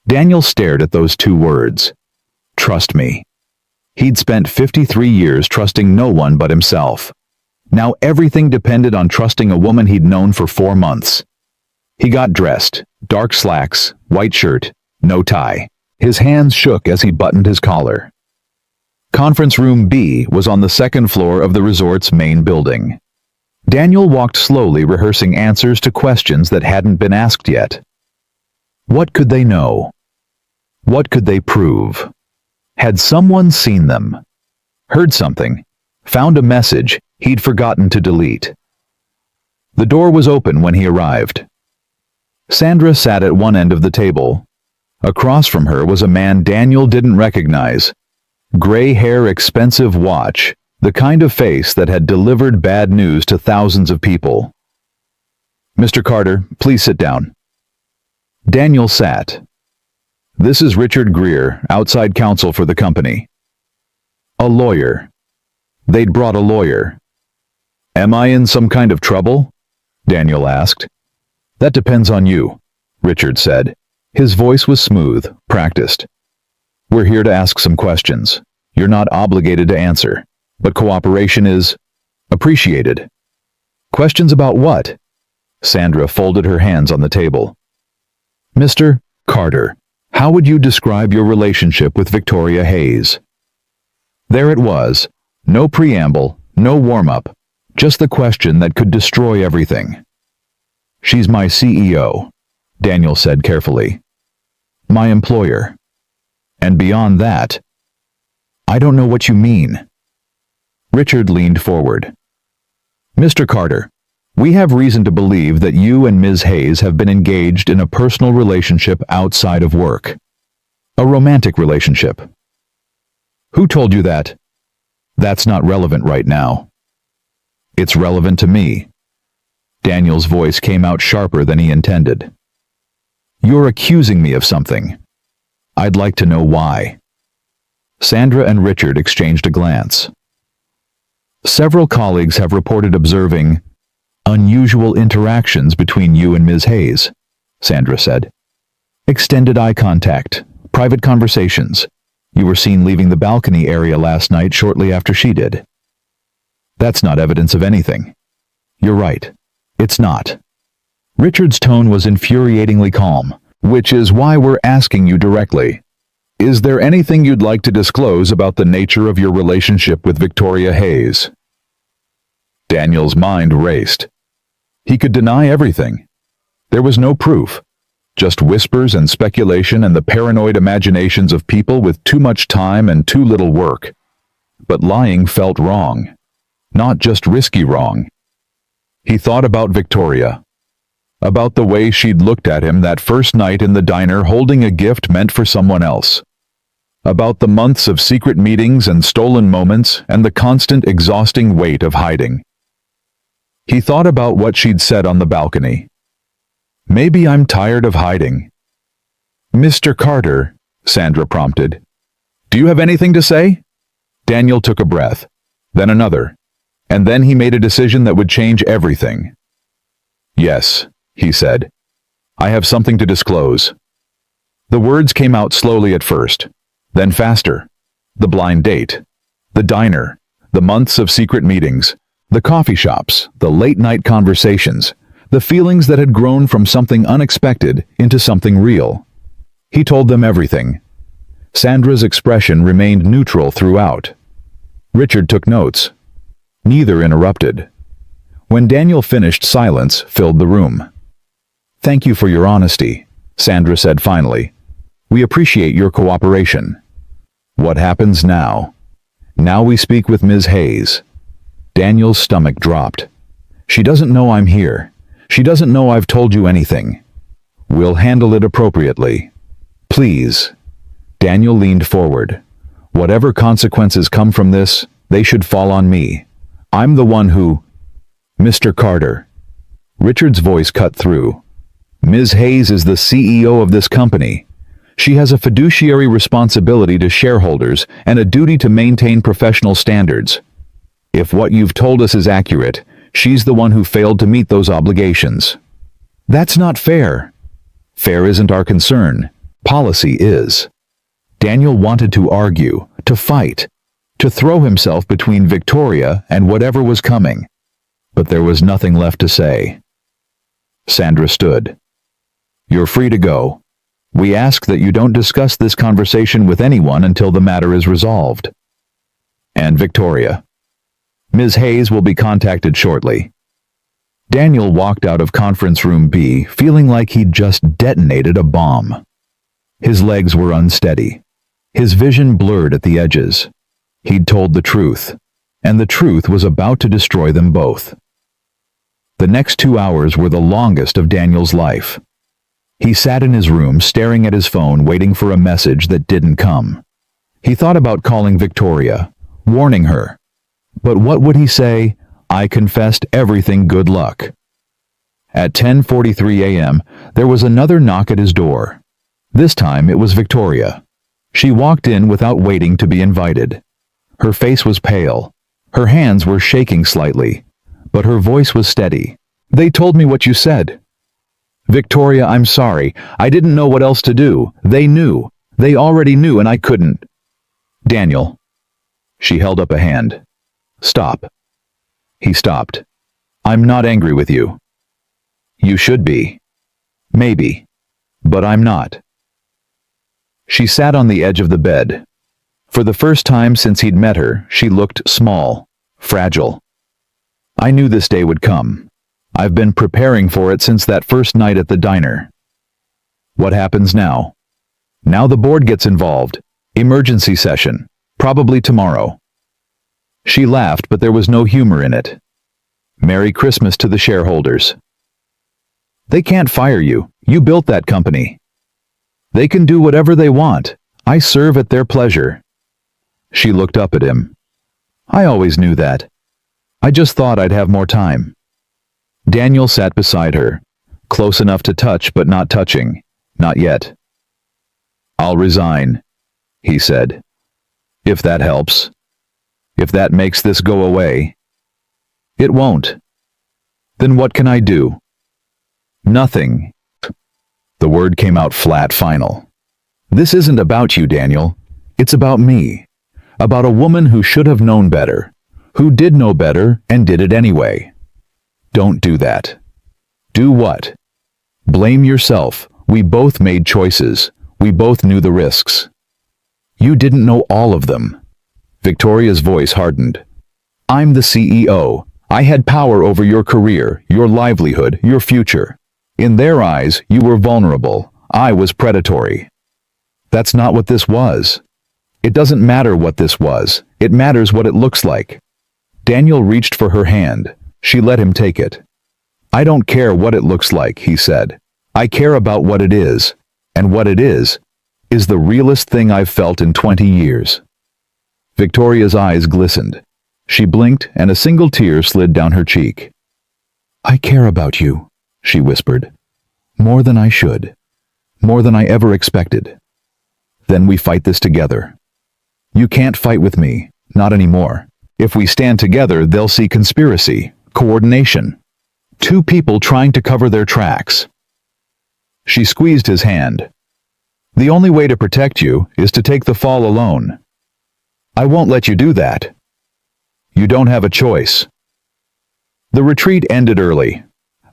Daniel stared at those two words. Trust me. He'd spent 53 years trusting no one but himself. Now everything depended on trusting a woman he'd known for 4 months. He got dressed, dark slacks, white shirt, no tie. His hands shook as he buttoned his collar. Conference room B was on the second floor of the resort's main building. Daniel walked slowly, rehearsing answers to questions that hadn't been asked yet. What could they know? What could they prove? Had someone seen them? Heard something? Found a message he'd forgotten to delete? The door was open when he arrived. Sandra sat at one end of the table. Across from her was a man Daniel didn't recognize. Gray hair, expensive watch, the kind of face that had delivered bad news to thousands of people. "Mr. Carter, please sit down." Daniel sat. "This is Richard Greer, outside counsel for the company." A lawyer. They'd brought a lawyer. "Am I in some kind of trouble?" Daniel asked. "That depends on you," Richard said. His voice was smooth, practiced. "We're here to ask some questions. You're not obligated to answer, but cooperation is appreciated." "Questions about what?" Sandra folded her hands on the table. "Mr. Carter, how would you describe your relationship with Victoria Hayes?" There it was. No preamble, no warm-up, just the question that could destroy everything. "She's my CEO," Daniel said carefully. "My employer. And beyond that, I don't know what you mean." Richard leaned forward. "Mr. Carter, we have reason to believe that you and Ms. Hayes have been engaged in a personal relationship outside of work. A romantic relationship." "Who told you that?" "That's not relevant right now." "It's relevant to me." Daniel's voice came out sharper than he intended. "You're accusing me of something. I'd like to know why." Sandra and Richard exchanged a glance. "Several colleagues have reported observing unusual interactions between you and Ms. Hayes," Sandra said. "Extended eye contact, private conversations. You were seen leaving the balcony area last night shortly after she did." "That's not evidence of anything." "You're right. It's not." Richard's tone was infuriatingly calm, "which is why we're asking you directly. Is there anything you'd like to disclose about the nature of your relationship with Victoria Hayes?" Daniel's mind raced. He could deny everything. There was no proof, just whispers and speculation and the paranoid imaginations of people with too much time and too little work. But lying felt wrong, not just risky wrong. He thought about Victoria, about the way she'd looked at him that first night in the diner holding a gift meant for someone else, about the months of secret meetings and stolen moments and the constant exhausting weight of hiding. He thought about what she'd said on the balcony. Maybe I'm tired of hiding. Mr. Carter, Sandra prompted. Do you have anything to say? Daniel took a breath, then another, and then he made a decision that would change everything. Yes, he said. I have something to disclose. The words came out slowly at first, then faster. The blind date, the diner, the months of secret meetings, the coffee shops, the late-night conversations, the feelings that had grown from something unexpected into something real. He told them everything. Sandra's expression remained neutral throughout. Richard took notes. Neither interrupted. When Daniel finished, silence filled the room. Thank you for your honesty, Sandra said finally. We appreciate your cooperation. What happens now? Now we speak with Ms. Hayes. Daniel's stomach dropped. She doesn't know I'm here. She doesn't know I've told you anything. We'll handle it appropriately. Please. Daniel leaned forward. Whatever consequences come from this, they should fall on me. I'm the one who... Mr. Carter. Richard's voice cut through. Ms. Hayes is the CEO of this company. She has a fiduciary responsibility to shareholders and a duty to maintain professional standards. If what you've told us is accurate, she's the one who failed to meet those obligations. That's not fair. Fair isn't our concern. Policy is. Daniel wanted to argue, to fight, to throw himself between Victoria and whatever was coming. But there was nothing left to say. Sandra stood. You're free to go. We ask that you don't discuss this conversation with anyone until the matter is resolved. And Victoria. Ms. Hayes will be contacted shortly. Daniel walked out of conference room B feeling like he'd just detonated a bomb. His legs were unsteady. His vision blurred at the edges. He'd told the truth, and the truth was about to destroy them both. The next 2 hours were the longest of Daniel's life. He sat in his room staring at his phone waiting for a message that didn't come. He thought about calling Victoria, warning her. But what would he say? I confessed everything, good luck. At 10:43 a.m., there was another knock at his door. This time it was Victoria. She walked in without waiting to be invited. Her face was pale. Her hands were shaking slightly, but her voice was steady. They told me what you said. Victoria, I'm sorry. I didn't know what else to do. They knew. They already knew and I couldn't. Daniel. She held up a hand. Stop. He stopped. I'm not angry with you. You should be. Maybe. But I'm not. She sat on the edge of the bed. For the first time since he'd met her, she looked small, fragile. I knew this day would come. I've been preparing for it since that first night at the diner. What happens now? Now the board gets involved. Emergency session. Probably tomorrow. She laughed, but there was no humor in it. Merry Christmas to the shareholders. They can't fire you. You built that company. They can do whatever they want. I serve at their pleasure. She looked up at him. I always knew that. I just thought I'd have more time. Daniel sat beside her, close enough to touch but not touching. Not yet. I'll resign, he said. If that helps. If that makes this go away. It won't. Then what can I do? Nothing. The word came out flat, final. This isn't about you, Daniel. It's about me. About a woman who should have known better, who did know better and did it anyway. Don't do that. Do what? Blame yourself. We both made choices. We both knew the risks. You didn't know all of them. Victoria's voice hardened. I'm the CEO. I had power over your career, your livelihood, your future. In their eyes, you were vulnerable. I was predatory. That's not what this was. It doesn't matter what this was. It matters what it looks like. Daniel reached for her hand. She let him take it. I don't care what it looks like, he said. I care about what it is. And what it is the realest thing I've felt in 20 years. Victoria's eyes glistened. She blinked and a single tear slid down her cheek. I care about you, she whispered. More than I should. More than I ever expected. Then we fight this together. You can't fight with me, not anymore. If we stand together, they'll see conspiracy, coordination. Two people trying to cover their tracks. She squeezed his hand. The only way to protect you is to take the fall alone. I won't let you do that. You don't have a choice. The retreat ended early.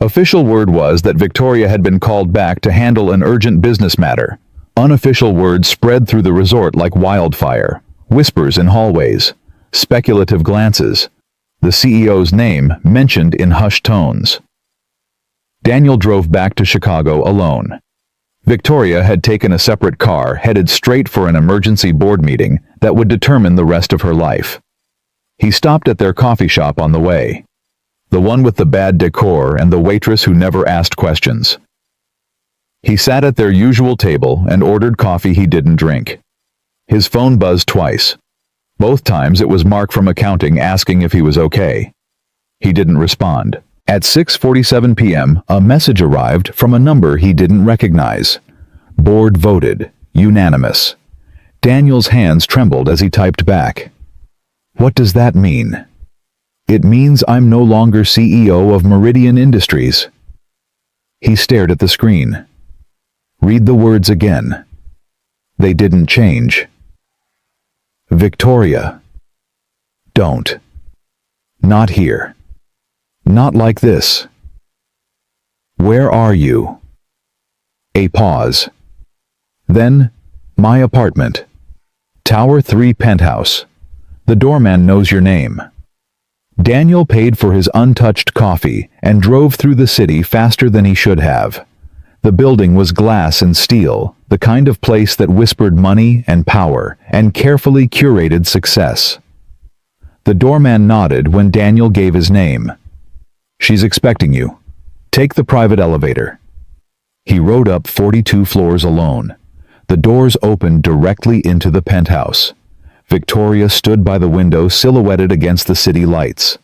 Official word was that Victoria had been called back to handle an urgent business matter. Unofficial word spread through the resort like wildfire. Whispers in hallways. Speculative glances. The CEO's name mentioned in hushed tones. Daniel drove back to Chicago alone. Victoria had taken a separate car headed straight for an emergency board meeting that would determine the rest of her life. He stopped at their coffee shop on the way. The one with the bad decor and the waitress who never asked questions. He sat at their usual table and ordered coffee he didn't drink. His phone buzzed twice. Both times it was Mark from accounting asking if he was okay. He didn't respond. At 6:47 p.m., a message arrived from a number he didn't recognize. Board voted. Unanimous. Daniel's hands trembled as he typed back. What does that mean? It means I'm no longer CEO of Meridian Industries. He stared at the screen. Read the words again. They didn't change. Victoria. Don't. Not here. Not like this. Where are you? A pause. Then, my apartment. Tower 3 penthouse. The doorman knows your name. Daniel paid for his untouched coffee and drove through the city faster than he should have. The building was glass and steel, the kind of place that whispered money and power and carefully curated success. The doorman nodded when Daniel gave his name. She's expecting you. Take the private elevator. He rode up 42 floors alone. The doors opened directly into the penthouse. Victoria stood by the window silhouetted against the city lights.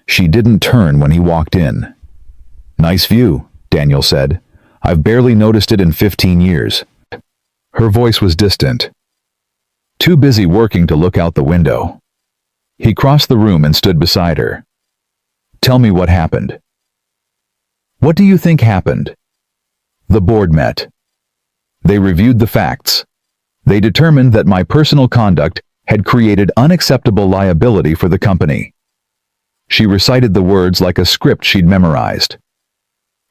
She didn't turn when he walked in. Nice view, Daniel said. I've barely noticed it in 15 years. Her voice was distant. Too busy working to look out the window. He crossed the room and stood beside her. Tell me what happened. What do you think happened? The board met. They reviewed the facts. They determined that my personal conduct had created unacceptable liability for the company. She recited the words like a script she'd memorized.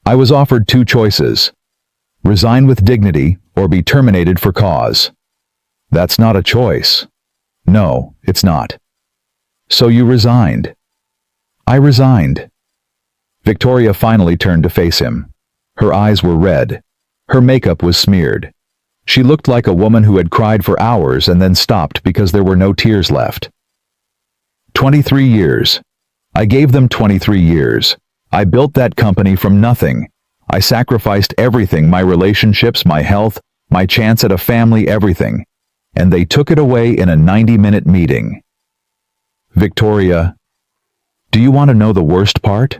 I was offered two choices. Resign with dignity or be terminated for cause. That's not a choice. No, it's not. So you resigned. I resigned. Victoria finally turned to face him. Her eyes were red. Her makeup was smeared. She looked like a woman who had cried for hours and then stopped because there were no tears left. 23 years. I gave them 23 years. I built that company from nothing. I sacrificed everything, my relationships, my health, my chance at a family, everything. And they took it away in a 90-minute meeting. Victoria, do you want to know the worst part?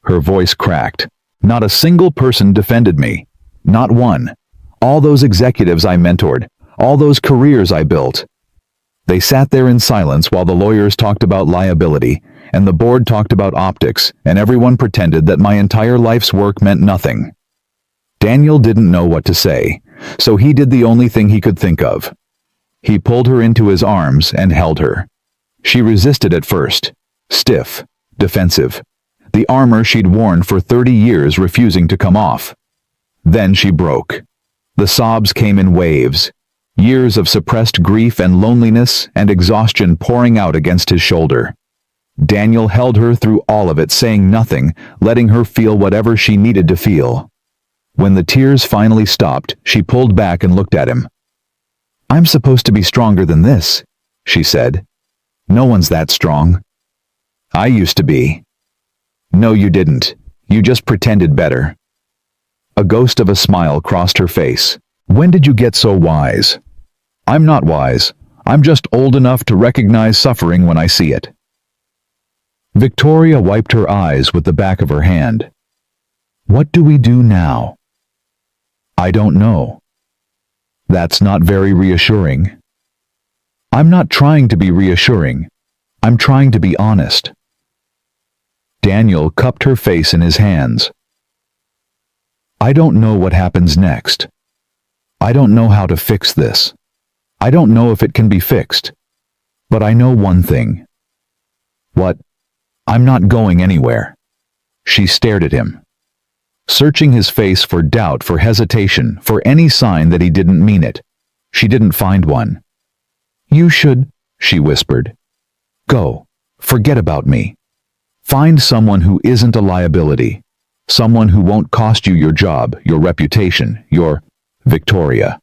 Her voice cracked. Not a single person defended me. Not one. All those executives I mentored, all those careers I built. They sat there in silence while the lawyers talked about liability, and the board talked about optics, and everyone pretended that my entire life's work meant nothing. Daniel didn't know what to say, so he did the only thing he could think of. He pulled her into his arms and held her. She resisted at first, stiff, defensive, the armor she'd worn for 30 years refusing to come off. Then she broke. The sobs came in waves, years of suppressed grief and loneliness and exhaustion pouring out against his shoulder. Daniel held her through all of it, saying nothing, letting her feel whatever she needed to feel. When the tears finally stopped, she pulled back and looked at him. "I'm supposed to be stronger than this," she said. "No one's that strong." "I used to be." "No, you didn't. You just pretended better." A ghost of a smile crossed her face. "When did you get so wise?" "I'm not wise. I'm just old enough to recognize suffering when I see it." Victoria wiped her eyes with the back of her hand. "What do we do now?" "I don't know." "That's not very reassuring." "I'm not trying to be reassuring. I'm trying to be honest." Daniel cupped her face in his hands. "I don't know what happens next. I don't know how to fix this. I don't know if it can be fixed. But I know one thing." "What?" "I'm not going anywhere." She stared at him, searching his face for doubt, for hesitation, for any sign that he didn't mean it. She didn't find one. "You should," she whispered. "Go. Forget about me. Find someone who isn't a liability. Someone who won't cost you your job, your reputation, your Victoria."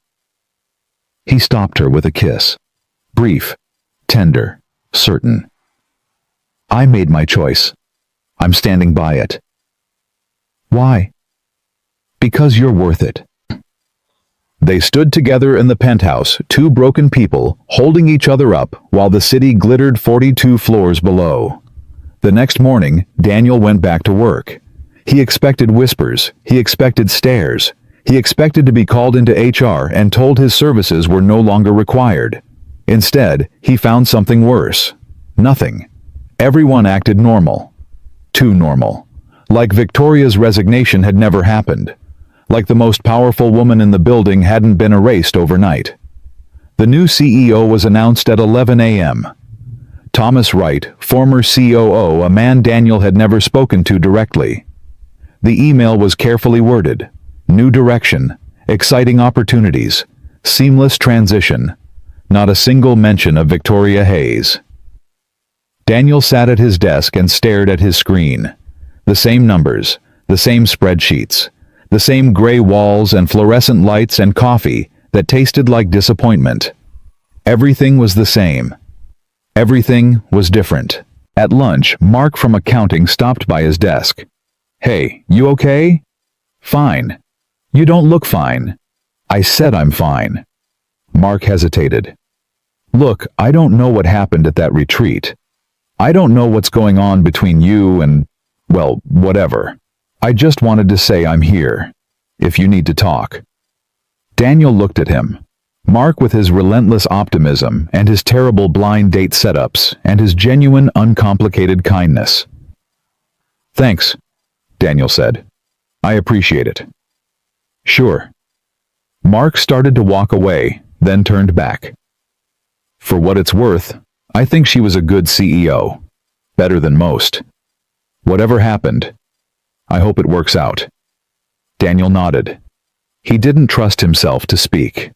He stopped her with a kiss. Brief, tender, certain. "I made my choice. I'm standing by it." "Why?" "Because you're worth it." They stood together in the penthouse, two broken people, holding each other up while the city glittered 42 floors below. The next morning, Daniel went back to work. He expected whispers, he expected stares, he expected to be called into HR and told his services were no longer required. Instead, he found something worse. Nothing. Everyone acted normal. Too normal. Like Victoria's resignation had never happened. Like the most powerful woman in the building hadn't been erased overnight. The new CEO was announced at 11 a.m. Thomas Wright, former COO, a man Daniel had never spoken to directly. The email was carefully worded. New direction, exciting opportunities, seamless transition. Not a single mention of Victoria Hayes. Daniel sat at his desk and stared at his screen. The same numbers, the same spreadsheets, the same gray walls and fluorescent lights and coffee that tasted like disappointment. Everything was the same. Everything was different. At lunch, Mark from accounting stopped by his desk. "Hey, you okay?" "Fine." "You don't look fine." "I said I'm fine." Mark hesitated. "Look, I don't know what happened at that retreat. I don't know what's going on between you and, well, whatever. I just wanted to say I'm here, if you need to talk." Daniel looked at him. Mark, with his relentless optimism and his terrible blind date setups and his genuine, uncomplicated kindness. "Thanks," Daniel said. "I appreciate it." "Sure." Mark started to walk away, then turned back. "For what it's worth, I think she was a good CEO. Better than most. Whatever happened, I hope it works out." Daniel nodded. He didn't trust himself to speak.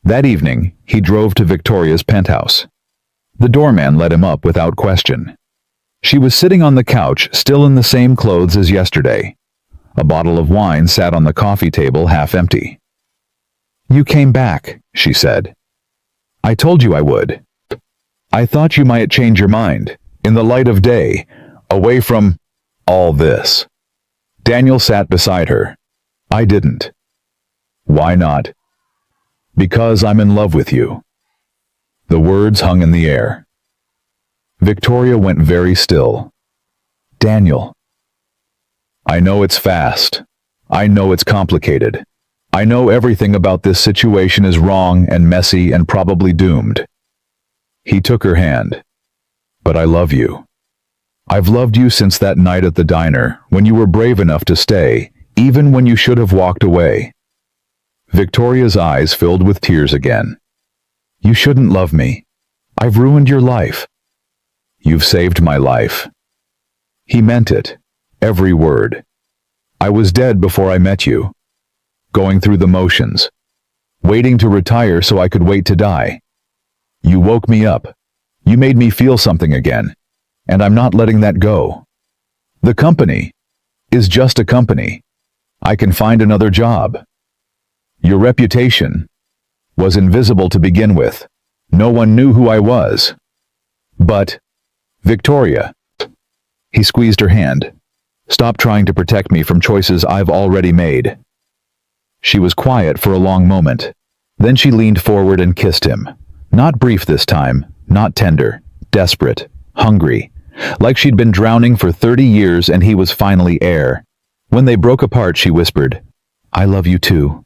That evening, he drove to Victoria's penthouse. The doorman let him up without question. She was sitting on the couch, still in the same clothes as yesterday. A bottle of wine sat on the coffee table, half empty. "You came back," she said. "I told you I would. I thought you might change your mind, in the light of day, away from all this." Daniel sat beside her. "I didn't." "Why not?" "Because I'm in love with you." The words hung in the air. Victoria went very still. "Daniel." "I know it's fast. I know it's complicated. I know everything about this situation is wrong and messy and probably doomed." He took her hand. "But I love you. I've loved you since that night at the diner, when you were brave enough to stay, even when you should have walked away." Victoria's eyes filled with tears again. "You shouldn't love me. I've ruined your life." "You've saved my life." He meant it, every word. "I was dead before I met you. Going through the motions. Waiting to retire so I could wait to die. You woke me up. You made me feel something again. and I'm not letting that go. The company is just a company. I can find another job. Your reputation was invisible to begin with. No one knew who I was. But, Victoria, he squeezed her hand. Stop trying to protect me from choices I've already made. She was quiet for a long moment. Then she leaned forward and kissed him. Not brief this time, not tender, desperate, hungry, like she'd been drowning for 30 years and he was finally air. When they broke apart, she whispered, I love you too.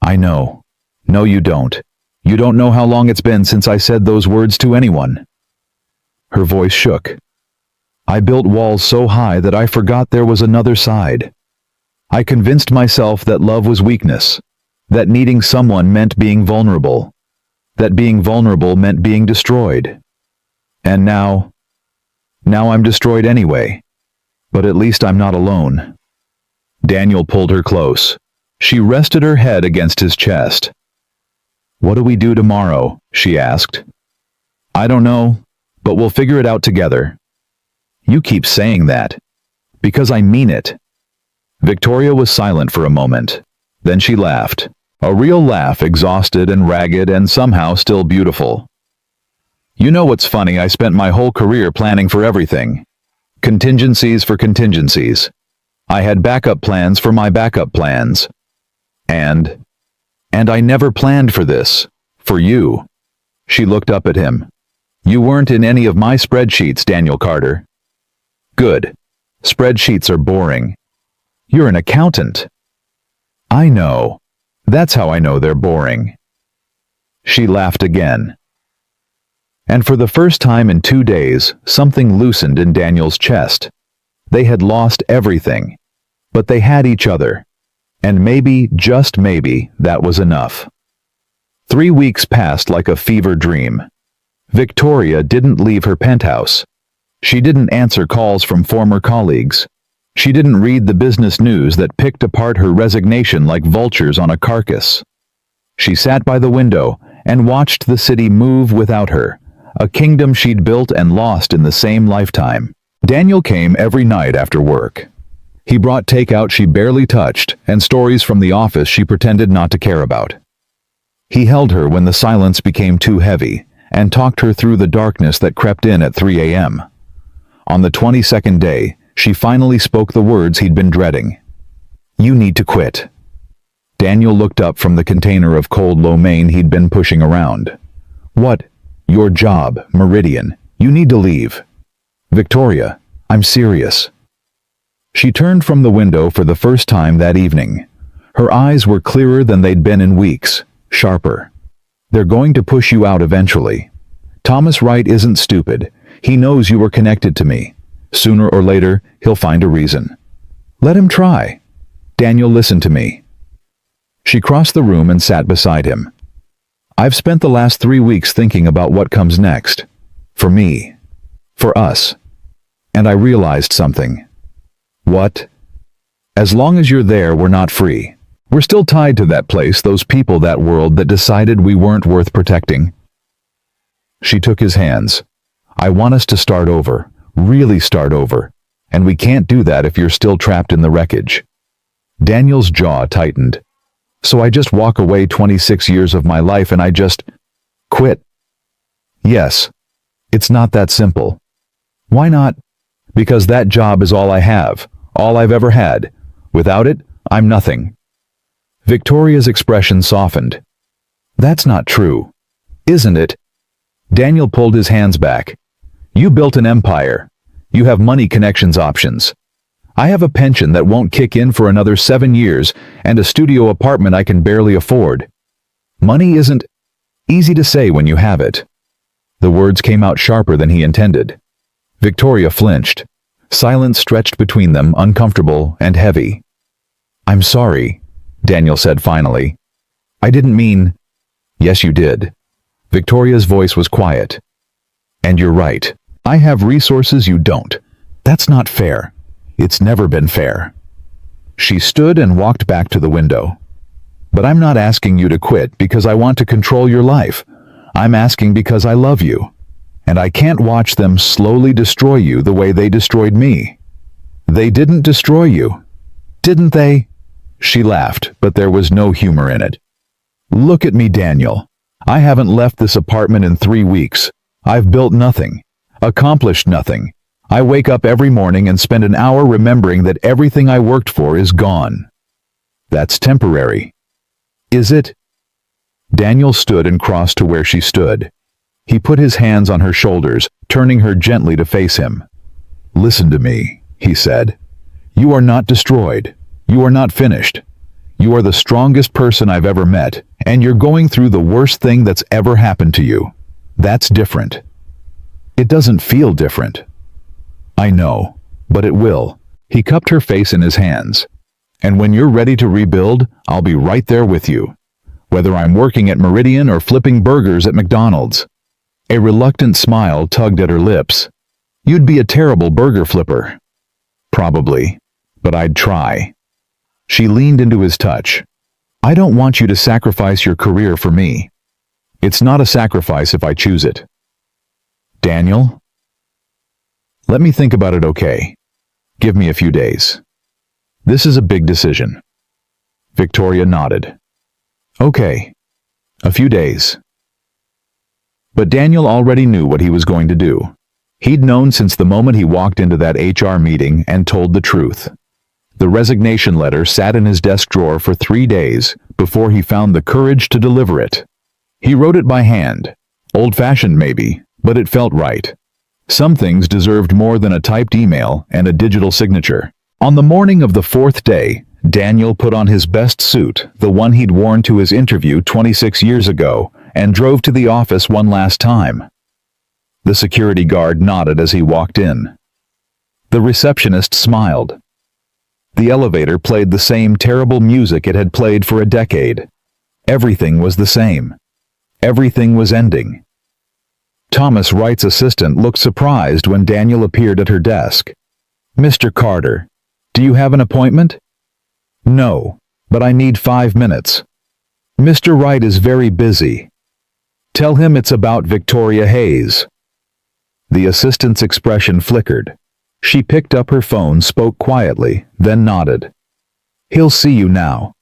I know. No, you don't. You don't know how long it's been since I said those words to anyone. Her voice shook. I built walls so high that I forgot there was another side. I convinced myself that love was weakness, that needing someone meant being vulnerable, that being vulnerable meant being destroyed. And now I'm destroyed anyway. But at least I'm not alone. Daniel pulled her close. She rested her head against his chest. What do we do tomorrow? She asked. I don't know, but we'll figure it out together. You keep saying that. Because I mean it. Victoria was silent for a moment. Then she laughed. A real laugh, exhausted and ragged and somehow still beautiful. You know what's funny? I spent my whole career planning for everything. Contingencies for contingencies. I had backup plans for my backup plans. And I never planned for this. For you. She looked up at him. You weren't in any of my spreadsheets, Daniel Carter. Good. Spreadsheets are boring. You're an accountant. I know. That's how I know they're boring. She laughed again. And for the first time in 2 days, something loosened in Daniel's chest. They had lost everything. But they had each other. And maybe, just maybe, that was enough. 3 weeks passed like a fever dream. Victoria didn't leave her penthouse. She didn't answer calls from former colleagues. She didn't read the business news that picked apart her resignation like vultures on a carcass. She sat by the window and watched the city move without her, a kingdom she'd built and lost in the same lifetime. Daniel came every night after work. He brought takeout she barely touched and stories from the office she pretended not to care about. He held her when the silence became too heavy and talked her through the darkness that crept in at 3 a.m. On the 22nd day, she finally spoke the words he'd been dreading. You need to quit. Daniel looked up from the container of cold lo mein he'd been pushing around. What? Your job, Meridian. You need to leave. Victoria, I'm serious. She turned from the window for the first time that evening. Her eyes were clearer than they'd been in weeks, sharper. They're going to push you out eventually. Thomas Wright isn't stupid. He knows you were connected to me. Sooner or later, he'll find a reason. Let him try. Daniel, listen to me. She crossed the room and sat beside him. I've spent the last 3 weeks thinking about what comes next. For me. For us. And I realized something. What? As long as you're there, we're not free. We're still tied to that place, those people, that world that decided we weren't worth protecting. She took his hands. I want us to start over, really start over, and we can't do that if you're still trapped in the wreckage. Daniel's jaw tightened. So I just walk away 26 years of my life and I just quit? Yes. It's not that simple. Why not? Because that job is all I have, all I've ever had. Without it, I'm nothing. Victoria's expression softened. That's not true. Isn't it? Daniel pulled his hands back. You built an empire. You have money, connections, options. I have a pension that won't kick in for another 7 years and a studio apartment I can barely afford. Money isn't easy to say when you have it. The words came out sharper than he intended. Victoria flinched. Silence stretched between them, uncomfortable and heavy. I'm sorry, Daniel said finally. I didn't mean... Yes, you did. Victoria's voice was quiet. And you're right. I have resources you don't. That's not fair. It's never been fair. She stood and walked back to the window. But I'm not asking you to quit because I want to control your life. I'm asking because I love you. And I can't watch them slowly destroy you the way they destroyed me. They didn't destroy you, didn't they? She laughed, but there was no humor in it. Look at me, Daniel. I haven't left this apartment in 3 weeks. I've built nothing, accomplished nothing. I wake up every morning and spend an hour remembering that everything I worked for is gone. That's temporary. Is it? Daniel stood and crossed to where she stood. He put his hands on her shoulders, turning her gently to face him. Listen to me, he said. You are not destroyed. You are not finished. You are the strongest person I've ever met, and you're going through the worst thing that's ever happened to you. That's different. It doesn't feel different. I know, but it will. He cupped her face in his hands. And when you're ready to rebuild, I'll be right there with you. Whether I'm working at Meridian or flipping burgers at McDonald's. A reluctant smile tugged at her lips. You'd be a terrible burger flipper. Probably, but I'd try. She leaned into his touch. I don't want you to sacrifice your career for me. It's not a sacrifice if I choose it. Daniel? Let me think about it, okay? Give me a few days. This is a big decision. Victoria nodded. Okay. A few days. But Daniel already knew what he was going to do. He'd known since the moment he walked into that HR meeting and told the truth. The resignation letter sat in his desk drawer for 3 days before he found the courage to deliver it. He wrote it by hand. Old-fashioned maybe, but it felt right. Some things deserved more than a typed email and a digital signature. On the morning of the 4th day, Daniel put on his best suit, the one he'd worn to his interview 26 years ago, and drove to the office one last time. The security guard nodded as he walked in. The receptionist smiled. The elevator played the same terrible music it had played for a decade. Everything was the same. Everything was ending. Thomas Wright's assistant looked surprised when Daniel appeared at her desk. Mr. Carter, do you have an appointment? No, but I need 5 minutes. Mr. Wright is very busy. Tell him it's about Victoria Hayes. The assistant's expression flickered. She picked up her phone, spoke quietly, then nodded. He'll see you now.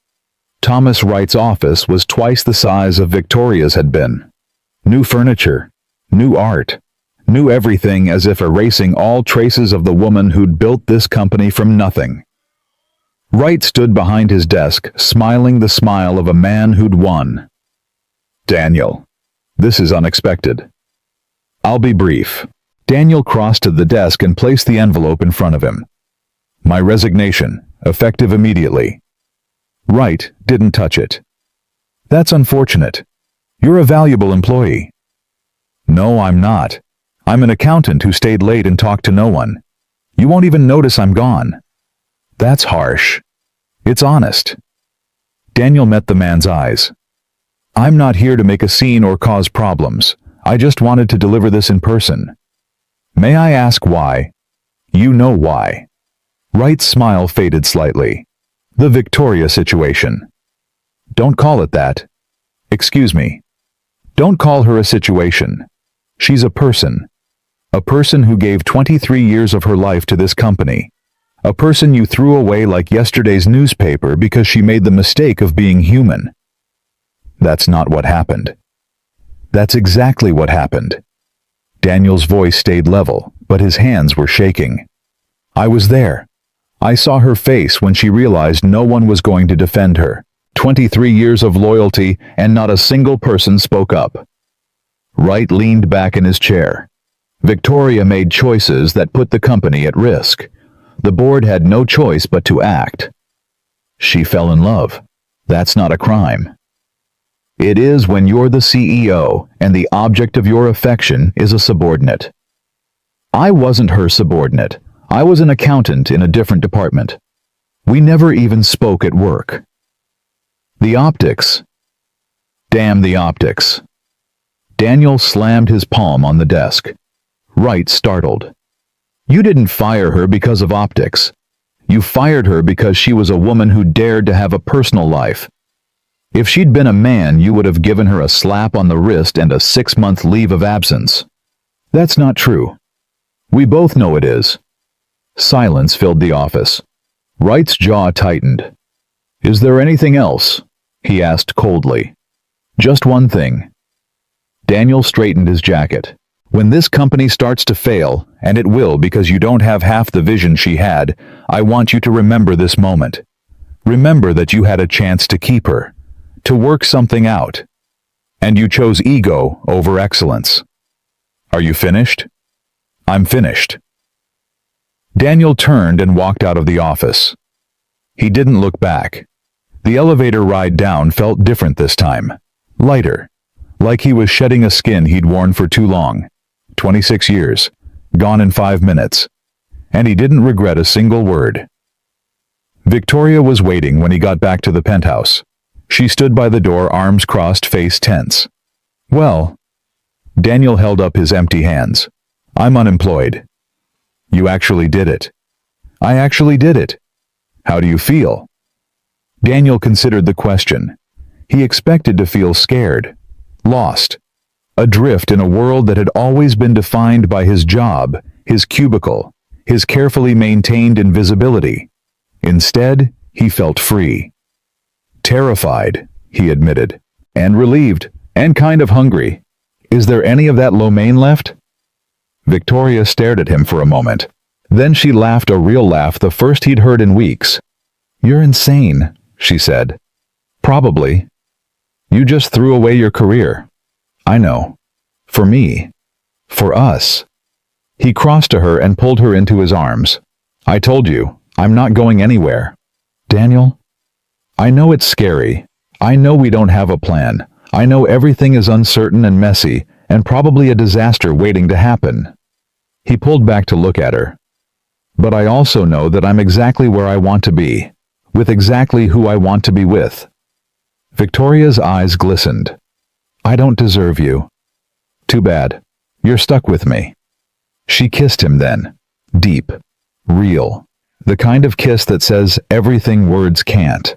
Thomas Wright's office was twice the size of Victoria's had been. New furniture, new art, new everything, as if erasing all traces of the woman who'd built this company from nothing. Wright stood behind his desk, smiling the smile of a man who'd won. Daniel, this is unexpected. I'll be brief. Daniel crossed to the desk and placed the envelope in front of him. My resignation, effective immediately. Wright didn't touch it. That's unfortunate. You're a valuable employee. No, I'm not. I'm an accountant who stayed late and talked to no one. You won't even notice I'm gone. That's harsh. It's honest. Daniel met the man's eyes. I'm not here to make a scene or cause problems. I just wanted to deliver this in person. May I ask why? You know why. Wright's smile faded slightly. The Victoria situation. Don't call it that. Excuse me. Don't call her a situation. She's a person. A person who gave 23 years of her life to this company. A person you threw away like yesterday's newspaper because she made the mistake of being human. That's not what happened. That's exactly what happened. Daniel's voice stayed level, but his hands were shaking. I was there. I saw her face when she realized no one was going to defend her. 23 years of loyalty, and not a single person spoke up. Wright leaned back in his chair. Victoria made choices that put the company at risk. The board had no choice but to act. She fell in love. That's not a crime. It is when you're the CEO and the object of your affection is a subordinate. I wasn't her subordinate. I was an accountant in a different department. We never even spoke at work. The optics. Damn the optics. Daniel slammed his palm on the desk. Wright startled. You didn't fire her because of optics. You fired her because she was a woman who dared to have a personal life. If she'd been a man, you would have given her a slap on the wrist and a 6-month leave of absence. That's not true. We both know it is. Silence filled the office. Wright's jaw tightened. Is there anything else? He asked coldly. Just one thing. Daniel straightened his jacket. When this company starts to fail, and it will because you don't have half the vision she had, I want you to remember this moment. Remember that you had a chance to keep her, to work something out. And you chose ego over excellence. Are you finished? I'm finished. Daniel turned and walked out of the office. He didn't look back. The elevator ride down felt different this time. Lighter. Like he was shedding a skin he'd worn for too long. 26 years. Gone in 5 minutes. And he didn't regret a single word. Victoria was waiting when he got back to the penthouse. She stood by the door, arms crossed, face tense. Well, Daniel held up his empty hands. I'm unemployed. You actually did it. I actually did it. How do you feel? Daniel considered the question. He expected to feel scared, lost, adrift in a world that had always been defined by his job, his cubicle, his carefully maintained invisibility. Instead, he felt free. Terrified, he admitted, and relieved, and kind of hungry. Is there any of that lo mein left? Victoria stared at him for a moment. Then she laughed, a real laugh, the first he'd heard in weeks. You're insane, she said. Probably. You just threw away your career. I know. For me. For us. He crossed to her and pulled her into his arms. I told you, I'm not going anywhere. Daniel? I know it's scary. I know we don't have a plan. I know everything is uncertain and messy, and probably a disaster waiting to happen. He pulled back to look at her. But I also know that I'm exactly where I want to be, with exactly who I want to be with. Victoria's eyes glistened. I don't deserve you. Too bad. You're stuck with me. She kissed him then. Deep. Real. The kind of kiss that says everything words can't.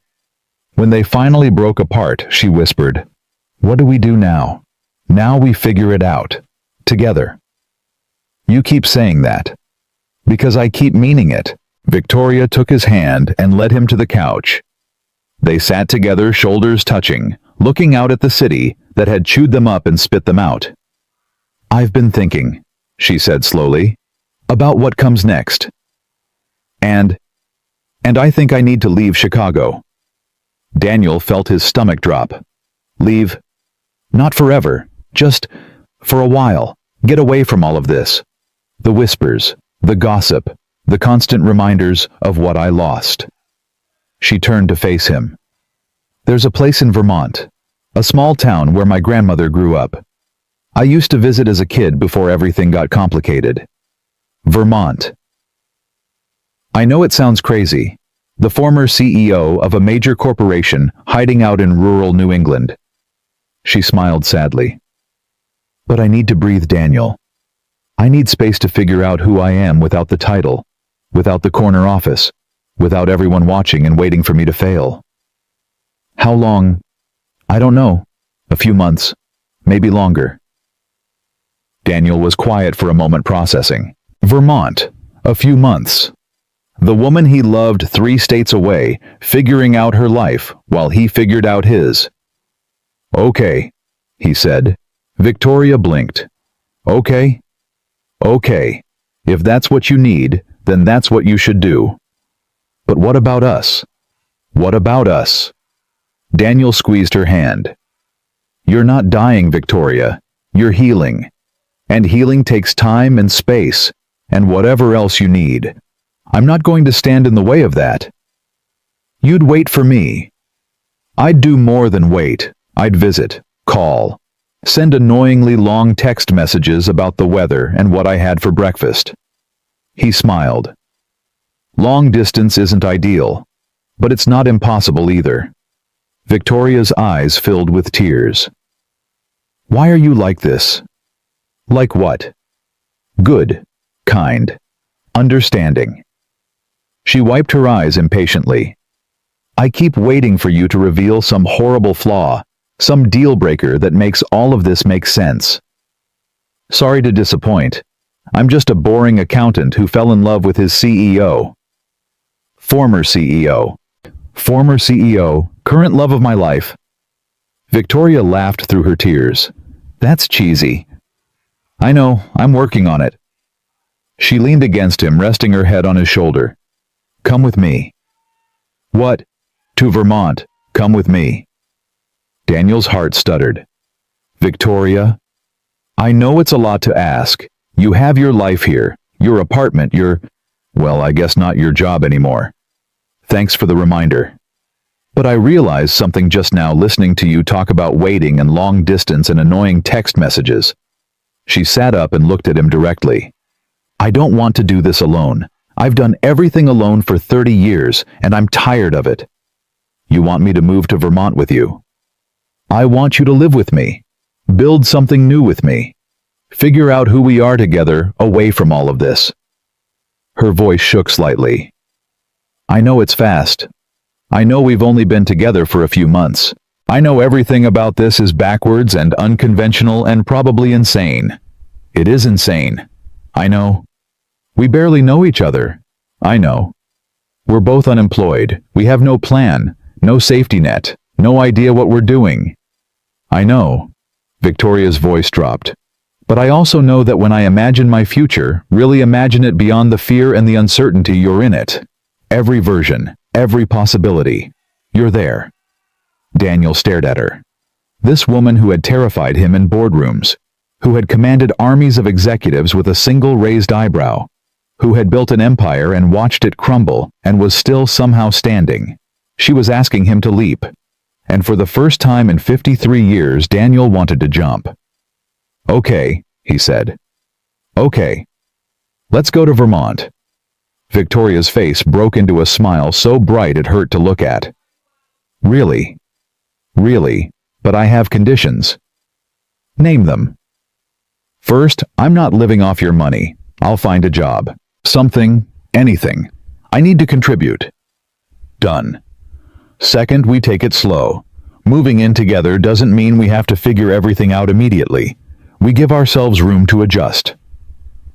When they finally broke apart, she whispered, What do we do now? Now we figure it out. Together. You keep saying that. Because I keep meaning it. Victoria took his hand and led him to the couch. They sat together, shoulders touching, looking out at the city that had chewed them up and spit them out. I've been thinking, she said slowly, about what comes next. And I think I need to leave Chicago. Daniel felt his stomach drop. Leave? Not forever, just for a while. Get away from all of this. The whispers, the gossip, the constant reminders of what I lost. She turned to face him. There's a place in Vermont, a small town where my grandmother grew up. I used to visit as a kid before everything got complicated. Vermont. I know it sounds crazy. The former CEO of a major corporation hiding out in rural New England. She smiled sadly. But I need to breathe, Daniel. I need space to figure out who I am without the title, without the corner office, without everyone watching and waiting for me to fail. How long? I don't know. A few months. Maybe longer. Daniel was quiet for a moment, processing. Vermont. A few months. The woman he loved 3 states away, figuring out her life while he figured out his. Okay, he said. Victoria blinked. Okay? Okay. If that's what you need, then that's what you should do. But what about us? What about us? Daniel squeezed her hand. You're not dying, Victoria. You're healing. And healing takes time and space, and whatever else you need. I'm not going to stand in the way of that. You'd wait for me. I'd do more than wait. I'd visit, call, send annoyingly long text messages about the weather and what I had for breakfast. He smiled. Long distance isn't ideal, but it's not impossible either. Victoria's eyes filled with tears. Why are you like this? Like what? Good, kind, understanding. She wiped her eyes impatiently. I keep waiting for you to reveal some horrible flaw, some deal breaker that makes all of this make sense. Sorry to disappoint. I'm just a boring accountant who fell in love with his CEO. Former CEO. Former CEO, current love of my life. Victoria laughed through her tears. That's cheesy. I know, I'm working on it. She leaned against him, resting her head on his shoulder. Come with me. What? To Vermont. Come with me. Daniel's heart stuttered. Victoria? I know it's a lot to ask. You have your life here, your apartment, well, I guess not your job anymore. Thanks for the reminder. But I realized something just now listening to you talk about waiting and long distance and annoying text messages. She sat up and looked at him directly. I don't want to do this alone. I've done everything alone for 30 years, and I'm tired of it. You want me to move to Vermont with you? I want you to live with me. Build something new with me. Figure out who we are together, away from all of this. Her voice shook slightly. I know it's fast. I know we've only been together for a few months. I know everything about this is backwards and unconventional and probably insane. It is insane. I know. We barely know each other. I know. We're both unemployed. We have no plan, no safety net, no idea what we're doing. I know. Victoria's voice dropped. But I also know that when I imagine my future, really imagine it beyond the fear and the uncertainty, you're in it. Every version, every possibility. You're there. Daniel stared at her. This woman who had terrified him in boardrooms, who had commanded armies of executives with a single raised eyebrow, who had built an empire and watched it crumble and was still somehow standing. She was asking him to leap. And for the first time in 53 years, Daniel wanted to jump. Okay, he said. Okay. Let's go to Vermont. Victoria's face broke into a smile so bright it hurt to look at. Really? Really, but I have conditions. Name them. First, I'm not living off your money. I'll find a job. Something, anything. I need to contribute. Done. Second, we take it slow. Moving in together doesn't mean we have to figure everything out immediately. We give ourselves room to adjust.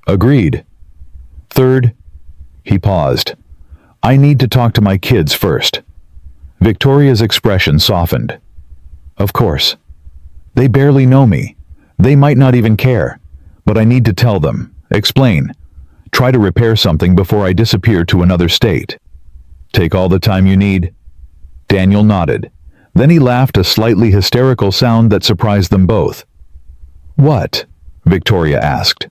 Agreed. Third, he paused. I need to talk to my kids first. Victoria's expression softened. Of course. They barely know me. They might not even care. But I need to tell them, explain. Try to repair something before I disappear to another state. Take all the time you need. Daniel nodded. Then he laughed, a slightly hysterical sound that surprised them both. What? Victoria asked.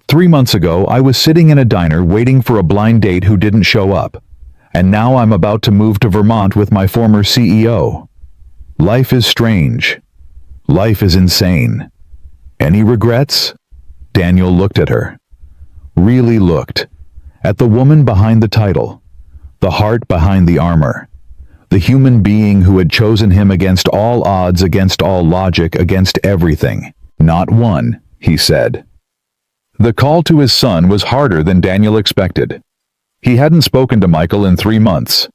3 months ago, I was sitting in a diner waiting for a blind date who didn't show up. And now I'm about to move to Vermont with my former CEO. Life is strange. Life is insane. Any regrets? Daniel looked at her. Really looked. At the woman behind the title. The heart behind the armor. The human being who had chosen him against all odds, against all logic, against everything. Not one, he said. The call to his son was harder than Daniel expected. He hadn't spoken to Michael in 3 months.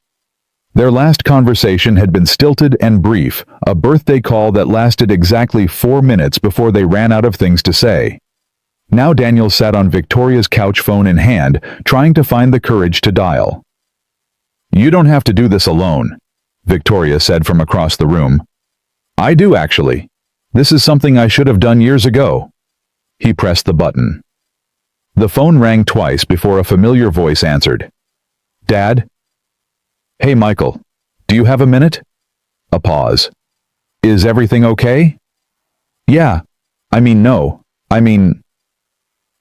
Their last conversation had been stilted and brief, a birthday call that lasted exactly 4 minutes before they ran out of things to say. Now Daniel sat on Victoria's couch, phone in hand, trying to find the courage to dial. You don't have to do this alone, Victoria said from across the room. I do, actually. This is something I should have done years ago. He pressed the button. The phone rang twice before a familiar voice answered. Dad? Hey, Michael. Do you have a minute? A pause. Is everything okay? Yeah. No.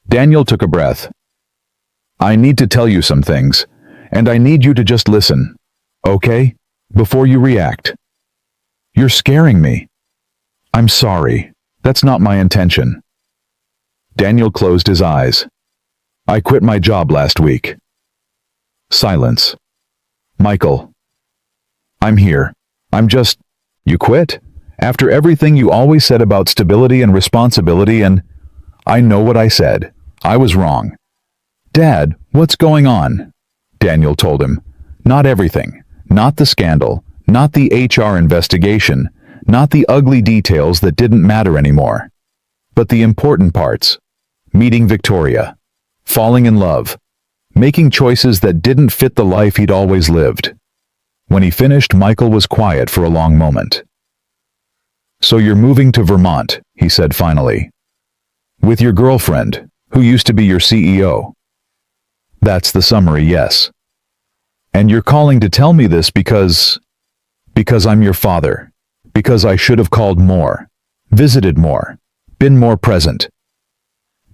Daniel took a breath. I need to tell you some things, and I need you to just listen. Okay? Before you react. You're scaring me. I'm sorry. That's not my intention. Daniel closed his eyes. I quit my job last week. Silence. Michael. I'm here. You quit? After everything you always said about stability and responsibility and... I know what I said. I was wrong. Dad, what's going on? Daniel told him. Not everything. Not the scandal. Not the HR investigation. Not the ugly details that didn't matter anymore. But the important parts: meeting Victoria, falling in love, making choices that didn't fit the life he'd always lived. When he finished, Michael was quiet for a long moment. "So you're moving to Vermont," he said finally. "With your girlfriend, who used to be your CEO." "That's the summary, yes." "And you're calling to tell me this because I'm your father. Because I should have called more, visited more, been more present."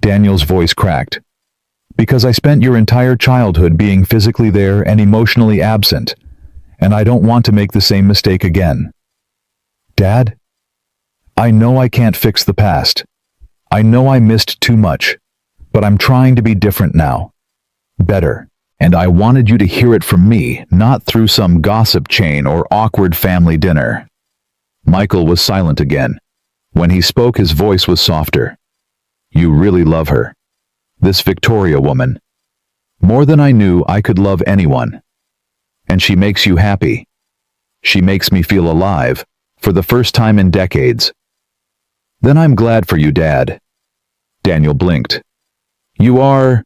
Daniel's voice cracked. "Because I spent your entire childhood being physically there and emotionally absent, and I don't want to make the same mistake again." "Dad, I know I can't fix the past. I know I missed too much, but I'm trying to be different now. Better. And I wanted you to hear it from me, not through some gossip chain or awkward family dinner." Michael was silent again. When he spoke, his voice was softer. "You really love her. This Victoria woman. More than I knew I could love anyone. And she makes you happy. She makes me feel alive, for the first time in decades." "Then I'm glad for you, Dad." Daniel blinked. "You are?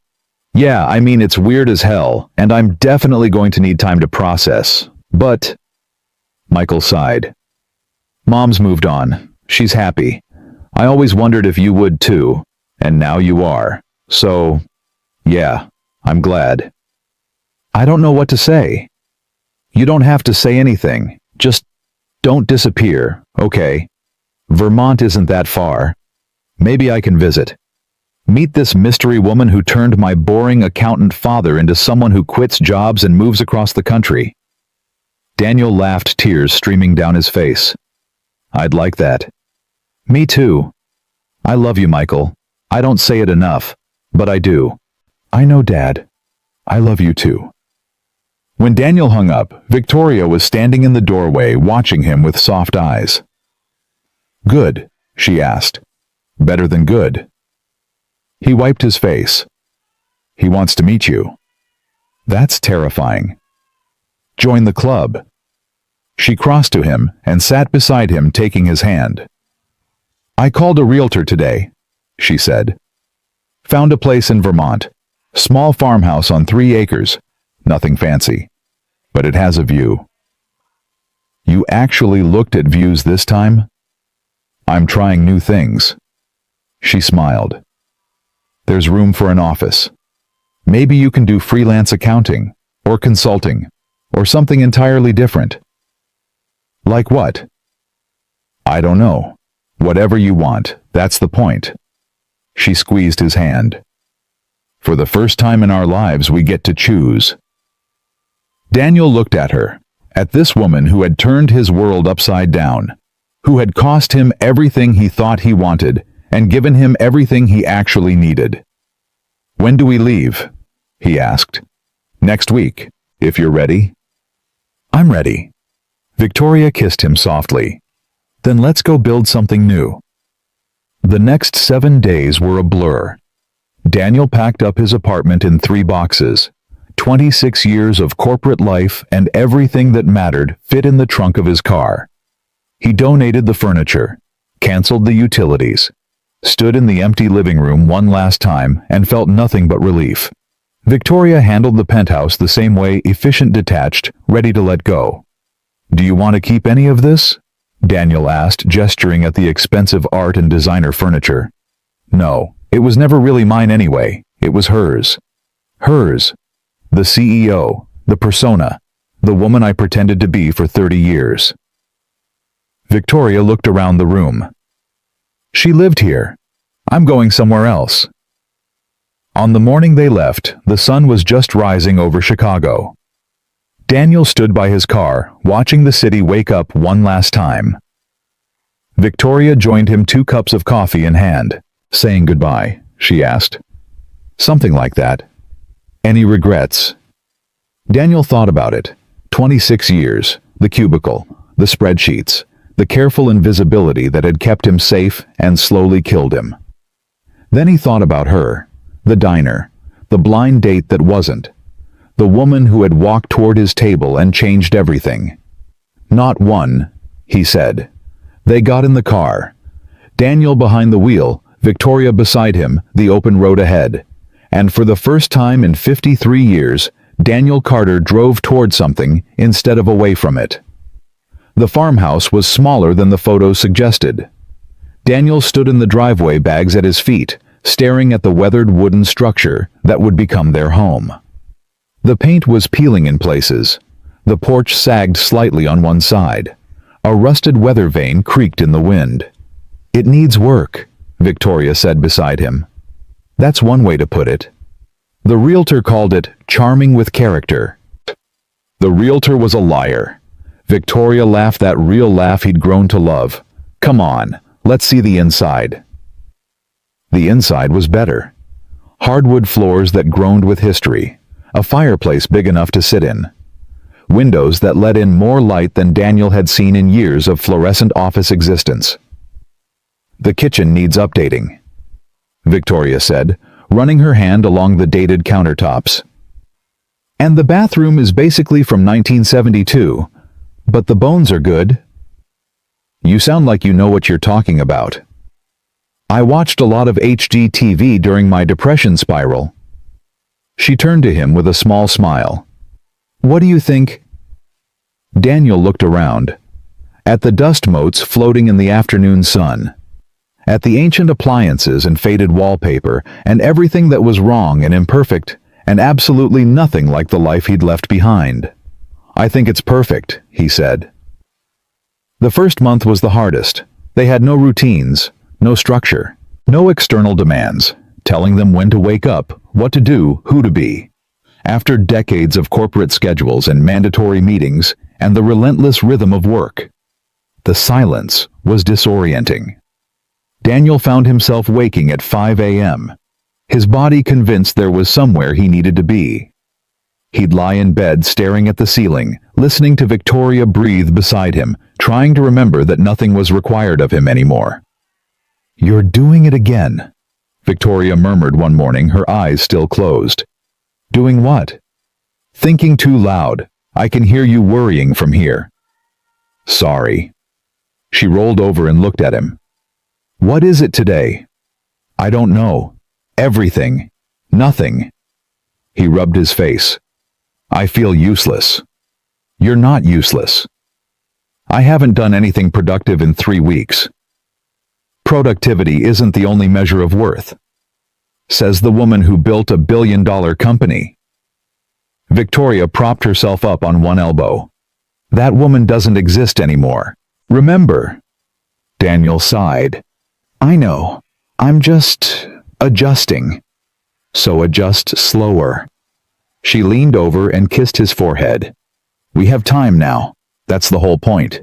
Yeah, I mean, it's weird as hell, and I'm definitely going to need time to process. But..." Michael sighed. "Mom's moved on. She's happy. I always wondered if you would too, and now you are. So, yeah, I'm glad." "I don't know what to say." "You don't have to say anything. Just don't disappear, okay? Vermont isn't that far. Maybe I can visit. Meet this mystery woman who turned my boring accountant father into someone who quits jobs and moves across the country." Daniel laughed, tears streaming down his face. "I'd like that." "Me too. I love you, Michael. I don't say it enough, but I do." "I know, Dad. I love you too." When Daniel hung up, Victoria was standing in the doorway watching him with soft eyes. "Good?" she asked. "Better than good?" He wiped his face. "He wants to meet you." "That's terrifying." "Join the club." She crossed to him and sat beside him, taking his hand. "I called a realtor today," she said. "Found a place in Vermont. Small farmhouse on 3 acres. Nothing fancy. But it has a view." "You actually looked at views this time?" "I'm trying new things." She smiled. "There's room for an office. Maybe you can do freelance accounting, or consulting, or something entirely different." "Like what?" "I don't know. Whatever you want, that's the point." She squeezed his hand. "For the first time in our lives, we get to choose." Daniel looked at her, at this woman who had turned his world upside down, who had cost him everything he thought he wanted, and given him everything he actually needed. "When do we leave?" he asked. "Next week, if you're ready." "I'm ready." Victoria kissed him softly. "Then let's go build something new." The next 7 days were a blur. Daniel packed up his apartment in 3 boxes. 26 years of corporate life and everything that mattered fit in the trunk of his car. He donated the furniture, canceled the utilities, stood in the empty living room one last time and felt nothing but relief. Victoria handled the penthouse the same way, efficient, detached, ready to let go. "Do you want to keep any of this?" Daniel asked, gesturing at the expensive art and designer furniture. "No, it was never really mine anyway. It was hers." Hers. The CEO, the persona, the woman I pretended to be for 30 years. Victoria looked around the room. "She lived here. I'm going somewhere else." On the morning they left, the sun was just rising over Chicago. Daniel stood by his car, watching the city wake up one last time. Victoria joined him, 2 cups of coffee in hand. "Saying goodbye?" she asked. "Something like that." "Any regrets?" Daniel thought about it. 26 years, the cubicle, the spreadsheets, the careful invisibility that had kept him safe and slowly killed him. Then he thought about her, the diner, the blind date that wasn't, the woman who had walked toward his table and changed everything. "Not one," he said. They got in the car. Daniel behind the wheel, Victoria beside him, the open road ahead. And for the first time in 53 years, Daniel Carter drove toward something instead of away from it. The farmhouse was smaller than the photos suggested. Daniel stood in the driveway, bags at his feet, staring at the weathered wooden structure that would become their home. The paint was peeling in places. The porch sagged slightly on one side. A rusted weather vane creaked in the wind. "It needs work," Victoria said beside him. That's one way to put it. The realtor called it charming with character. The realtor was a liar. Victoria laughed, that real laugh he'd grown to love. "Come on, let's see the inside." The inside was better. Hardwood floors that groaned with history. A fireplace big enough to sit in. Windows that let in more light than Daniel had seen in years of fluorescent office existence. "The kitchen needs updating," Victoria said, running her hand along the dated countertops. "And the bathroom is basically from 1972, but the bones are good." "You sound like you know what you're talking about." "I watched a lot of HGTV during my depression spiral." She turned to him with a small smile. "What do you think?" Daniel looked around. At the dust motes floating in the afternoon sun. At the ancient appliances and faded wallpaper, and everything that was wrong and imperfect, and absolutely nothing like the life he'd left behind. "I think it's perfect," he said. The first month was the hardest. They had no routines, no structure, no external demands, telling them when to wake up, what to do, who to be. After decades of corporate schedules and mandatory meetings, and the relentless rhythm of work, the silence was disorienting. Daniel found himself waking at 5 a.m., his body convinced there was somewhere he needed to be. He'd lie in bed staring at the ceiling, listening to Victoria breathe beside him, trying to remember that nothing was required of him anymore. "You're doing it again," Victoria murmured one morning, her eyes still closed. "Doing what?" "Thinking too loud. I can hear you worrying from here." "Sorry." She rolled over and looked at him. "What is it today?" "I don't know. Everything. Nothing." He rubbed his face. "I feel useless." "You're not useless." "I haven't done anything productive in 3 weeks." "Productivity isn't the only measure of worth," says the woman who built a billion-dollar company. Victoria propped herself up on one elbow. "That woman doesn't exist anymore. Remember?" Daniel sighed. "I know. I'm just adjusting." "So adjust slower." She leaned over and kissed his forehead. "We have time now. That's the whole point."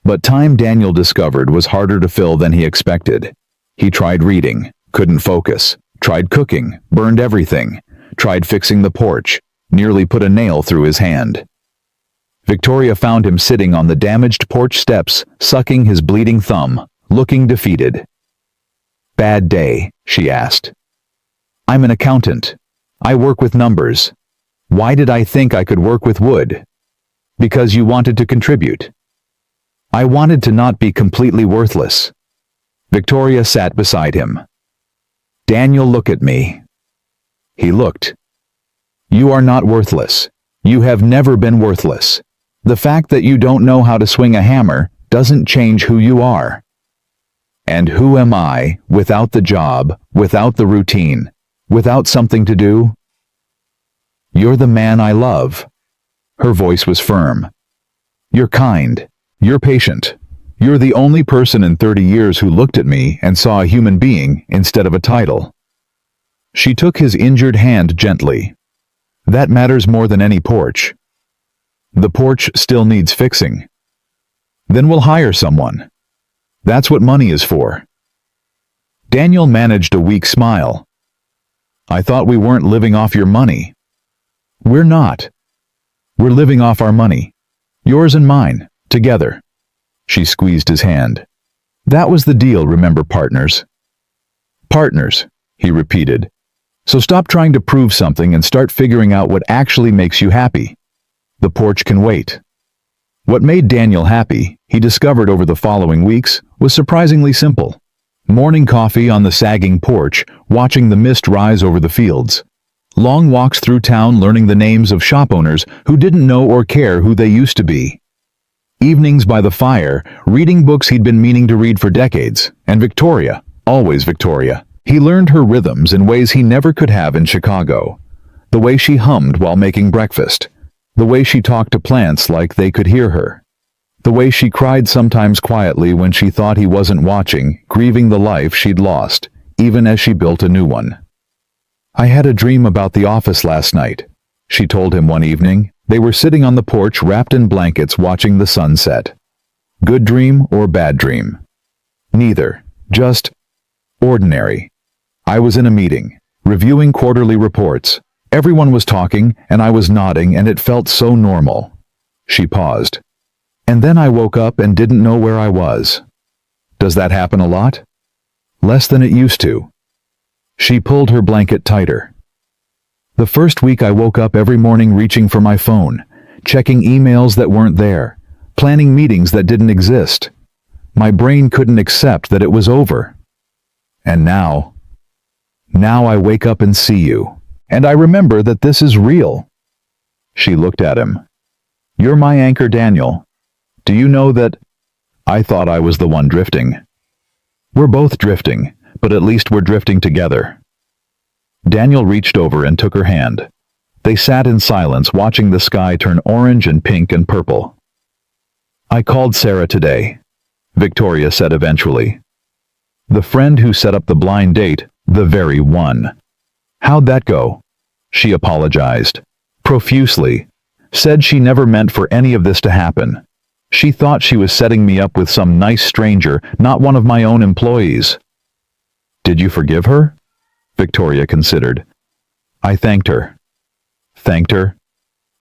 But time, Daniel discovered, was harder to fill than he expected. He tried reading, couldn't focus, tried cooking, burned everything, tried fixing the porch, nearly put a nail through his hand. Victoria found him sitting on the damaged porch steps, sucking his bleeding thumb, looking defeated. "Bad day?" she asked. "I'm an accountant. I work with numbers. Why did I think I could work with wood?" "Because you wanted to contribute." "I wanted to not be completely worthless." Victoria sat beside him. "Daniel, look at me." He looked. "You are not worthless. You have never been worthless. The fact that you don't know how to swing a hammer doesn't change who you are." "And who am I, without the job, without the routine, without something to do?" "You're the man I love." Her voice was firm. "You're kind. You're patient. You're the only person in 30 years who looked at me and saw a human being instead of a title." She took his injured hand gently. "That matters more than any porch." "The porch still needs fixing." "Then we'll hire someone. That's what money is for." Daniel managed a weak smile. "I thought we weren't living off your money." "We're not. We're living off our money. Yours and mine, together." She squeezed his hand. "That was the deal, remember, partners?" "Partners," he repeated. "So stop trying to prove something and start figuring out what actually makes you happy. The porch can wait." What made Daniel happy, he discovered over the following weeks, was surprisingly simple. Morning coffee on the sagging porch, watching the mist rise over the fields. Long walks through town learning the names of shop owners who didn't know or care who they used to be. Evenings by the fire, reading books he'd been meaning to read for decades. And Victoria, always Victoria. He learned her rhythms in ways he never could have in Chicago. The way she hummed while making breakfast. The way she talked to plants like they could hear her. The way she cried sometimes quietly when she thought he wasn't watching, grieving the life she'd lost, even as she built a new one. "I had a dream about the office last night," she told him one evening. They were sitting on the porch wrapped in blankets watching the sunset. Good dream or bad dream? Neither. Just ordinary. I was in a meeting, reviewing quarterly reports. Everyone was talking, and I was nodding, and it felt so normal. She paused. And then I woke up and didn't know where I was. Does that happen a lot? Less than it used to. She pulled her blanket tighter. The first week I woke up every morning reaching for my phone, checking emails that weren't there, planning meetings that didn't exist. My brain couldn't accept that it was over. And now I wake up and see you, and I remember that this is real. She looked at him. You're my anchor, Daniel. Do you know that I thought I was the one drifting? We're both drifting, but at least we're drifting together. Daniel reached over and took her hand. They sat in silence, watching the sky turn orange and pink and purple. I called Sarah today, Victoria said eventually. The friend who set up the blind date, the very one. How'd that go? She apologized. Profusely. Said she never meant for any of this to happen. She thought she was setting me up with some nice stranger, not one of my own employees. Did you forgive her? Victoria considered. I thanked her. Thanked her?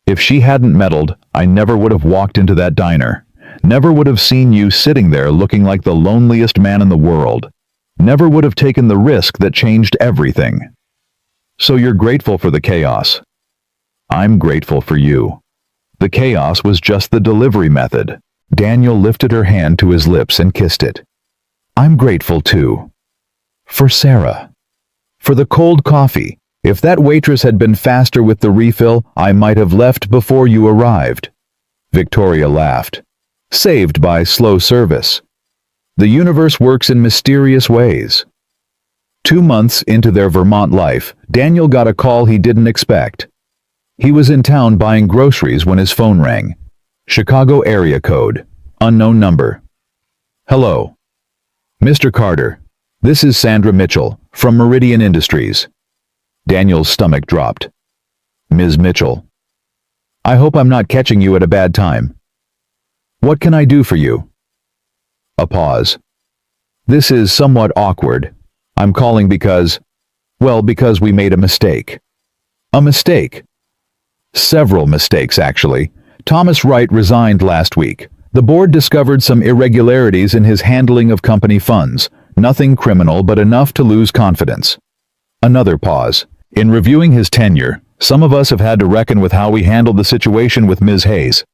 If she hadn't meddled, I never would have walked into that diner. Never would have seen you sitting there looking like the loneliest man in the world. Never would have taken the risk that changed everything. So you're grateful for the chaos. I'm grateful for you. The chaos was just the delivery method. Daniel lifted her hand to his lips and kissed it. I'm grateful too. For Sarah. For the cold coffee. If that waitress had been faster with the refill, I might have left before you arrived. Victoria laughed. Saved by slow service. The universe works in mysterious ways. 2 months into their Vermont life, Daniel got a call he didn't expect. He was in town buying groceries when his phone rang. Chicago area code. Unknown number. Hello. Mr. Carter. This is Sandra Mitchell, from Meridian Industries. Daniel's stomach dropped. Ms. Mitchell. I hope I'm not catching you at a bad time. What can I do for you? A pause. This is somewhat awkward. I'm calling because we made a mistake. A mistake. Several mistakes, actually. Thomas Wright resigned last week. The board discovered some irregularities in his handling of company funds. Nothing criminal, but enough to lose confidence. Another pause. In reviewing his tenure, some of us have had to reckon with how we handled the situation with Ms. Hayes.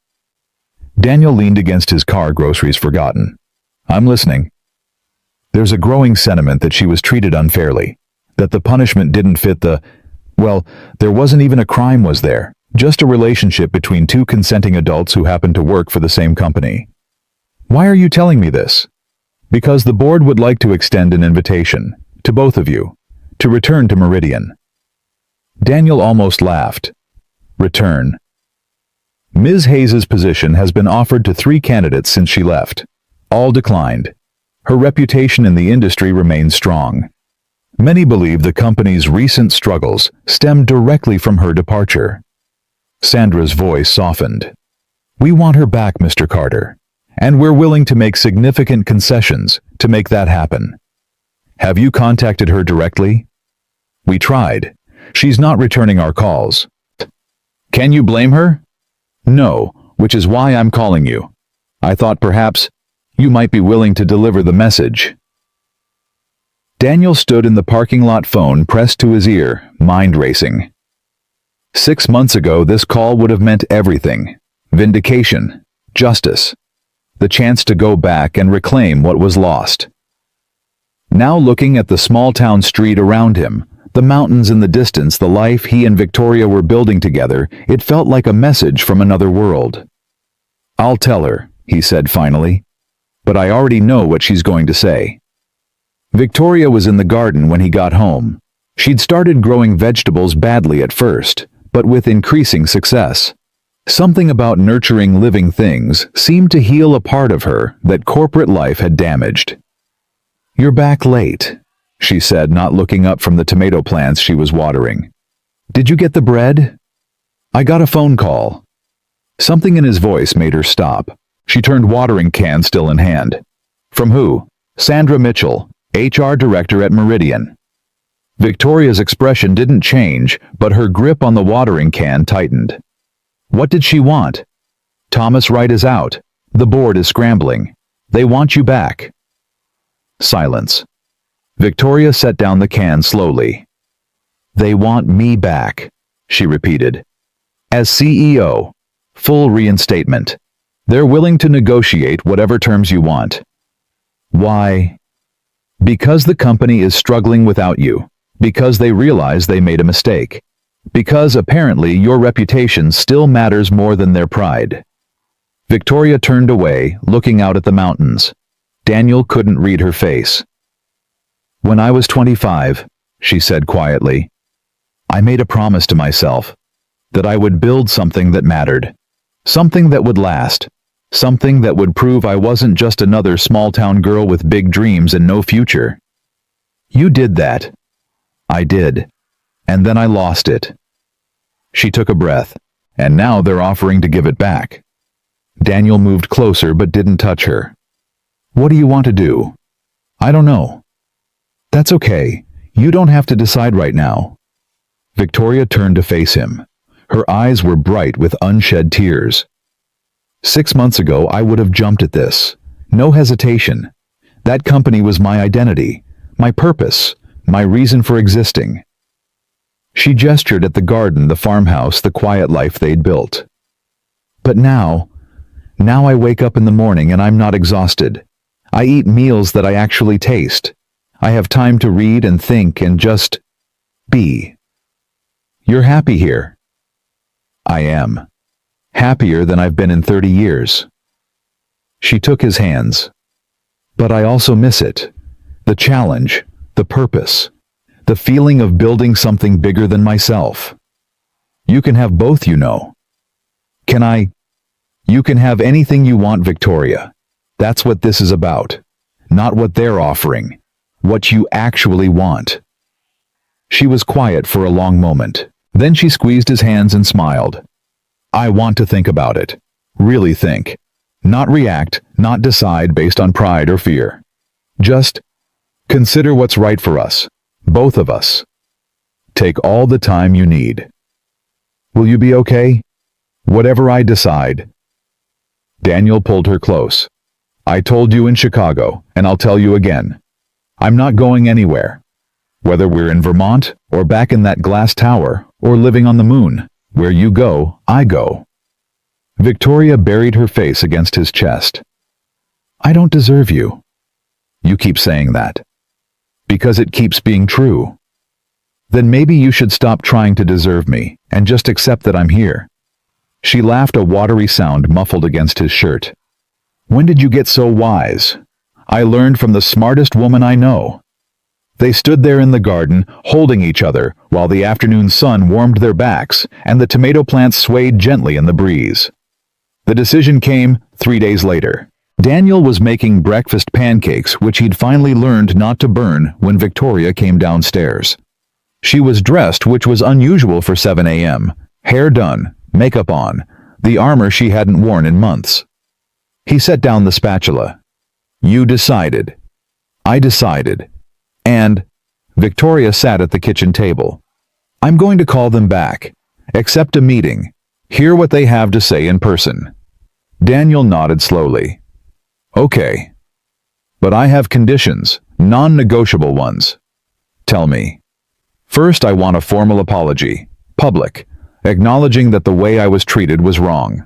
Daniel leaned against his car, groceries forgotten. I'm listening. There's a growing sentiment that she was treated unfairly. That the punishment didn't fit there wasn't even a crime, was there? Just a relationship between two consenting adults who happened to work for the same company. Why are you telling me this? Because the board would like to extend an invitation, to both of you, to return to Meridian. Daniel almost laughed. Return. Ms. Hayes's position has been offered to 3 candidates since she left. All declined. Her reputation in the industry remains strong. Many believe the company's recent struggles stem directly from her departure. Sandra's voice softened. We want her back, Mr. Carter, and we're willing to make significant concessions to make that happen. Have you contacted her directly? We tried. She's not returning our calls. Can you blame her? No, which is why I'm calling you. I thought perhaps you might be willing to deliver the message. Daniel stood in the parking lot, phone pressed to his ear, mind racing. 6 months ago, this call would have meant everything. Vindication, justice, the chance to go back and reclaim what was lost. Now looking at the small-town street around him, the mountains in the distance, the life he and Victoria were building together, it felt like a message from another world. "I'll tell her," he said finally. "But I already know what she's going to say." Victoria was in the garden when he got home. She'd started growing vegetables badly at first, but with increasing success. Something about nurturing living things seemed to heal a part of her that corporate life had damaged. "You're back late," she said, not looking up from the tomato plants she was watering. "Did you get the bread?" "I got a phone call." Something in his voice made her stop. She turned, watering can still in hand. "From who?" "Sandra Mitchell, HR director at Meridian." Victoria's expression didn't change, but her grip on the watering can tightened. "What did she want?" "Thomas Wright is out. The board is scrambling. They want you back." Silence. Victoria set down the can slowly. "They want me back," she repeated. "As CEO. Full reinstatement. They're willing to negotiate whatever terms you want." "Why?" "Because the company is struggling without you. Because they realize they made a mistake. Because apparently your reputation still matters more than their pride." Victoria turned away, looking out at the mountains. Daniel couldn't read her face. "When I was 25, she said quietly, "I made a promise to myself that I would build something that mattered, something that would last, something that would prove I wasn't just another small-town girl with big dreams and no future. You did that. I did. And then I lost it." She took a breath, "And now they're offering to give it back." Daniel moved closer but didn't touch her. "What do you want to do?" "I don't know." "That's okay. You don't have to decide right now." Victoria turned to face him. Her eyes were bright with unshed tears. 6 months ago I would have jumped at this. No hesitation. That company was my identity, my purpose, my reason for existing. She gestured at the garden, the farmhouse, the quiet life they'd built. "But now I wake up in the morning and I'm not exhausted. I eat meals that I actually taste. I have time to read and think and just be." "You're happy here." "I am. Happier than I've been in 30 years. She took his hands. "But I also miss it. The challenge, the purpose, the feeling of building something bigger than myself. You can have both, you know." "Can I?" "You can have anything you want, Victoria. That's what this is about. Not what they're offering. What you actually want." She was quiet for a long moment. Then she squeezed his hands and smiled. "I want to think about it. Really think. Not react, not decide based on pride or fear. Just consider what's right for us, both of us. Take all the time you need. Will you be okay? Whatever I decide." Daniel pulled her close. "I told you in Chicago, and I'll tell you again. I'm not going anywhere. Whether we're in Vermont, or back in that glass tower, or living on the moon, where you go, I go." Victoria buried her face against his chest. "I don't deserve you." "You keep saying that." "Because it keeps being true." "Then maybe you should stop trying to deserve me, and just accept that I'm here." She laughed, a watery sound muffled against his shirt. "When did you get so wise?" "I learned from the smartest woman I know." They stood there in the garden, holding each other, while the afternoon sun warmed their backs, and the tomato plants swayed gently in the breeze. The decision came 3 days later. Daniel was making breakfast pancakes, which he'd finally learned not to burn, when Victoria came downstairs. She was dressed, which was unusual for 7 a.m., hair done, makeup on, the armor she hadn't worn in months. He set down the spatula. "You decided." "I decided. And," Victoria sat at the kitchen table, "I'm going to call them back. Accept a meeting. Hear what they have to say in person." Daniel nodded slowly. "Okay. But I have conditions, non-negotiable ones." "Tell me." "First, I want a formal apology, public, acknowledging that the way I was treated was wrong."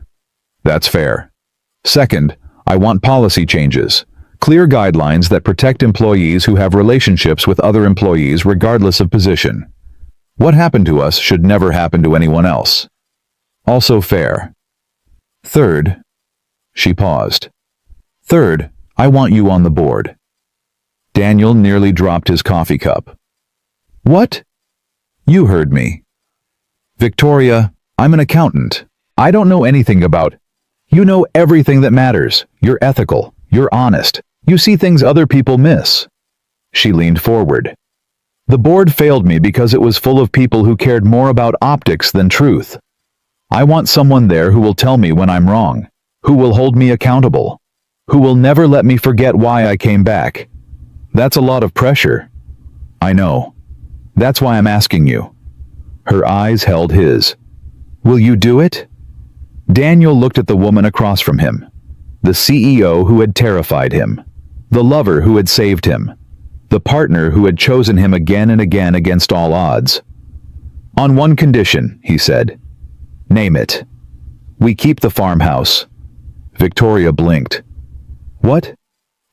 "That's fair." "Second, I want policy changes, Clear guidelines that protect employees who have relationships with other employees regardless of position. What happened to us should never happen to anyone else. Also fair. Third, she paused. Third, I want you on the board. Daniel nearly dropped his coffee cup. What? You heard me. Victoria, I'm an accountant. I don't know anything about. You know everything that matters. You're ethical. You're honest. You see things other people miss. She leaned forward. The board failed me because it was full of people who cared more about optics than truth. I want someone there who will tell me when I'm wrong, who will hold me accountable, who will never let me forget why I came back. That's a lot of pressure. I know. That's why I'm asking you. Her eyes held his. Will you do it? Daniel looked at the woman across from him, the CEO who had terrified him, the lover who had saved him, the partner who had chosen him again and again against all odds. On one condition, he said. Name it. We keep the farmhouse. Victoria blinked. What?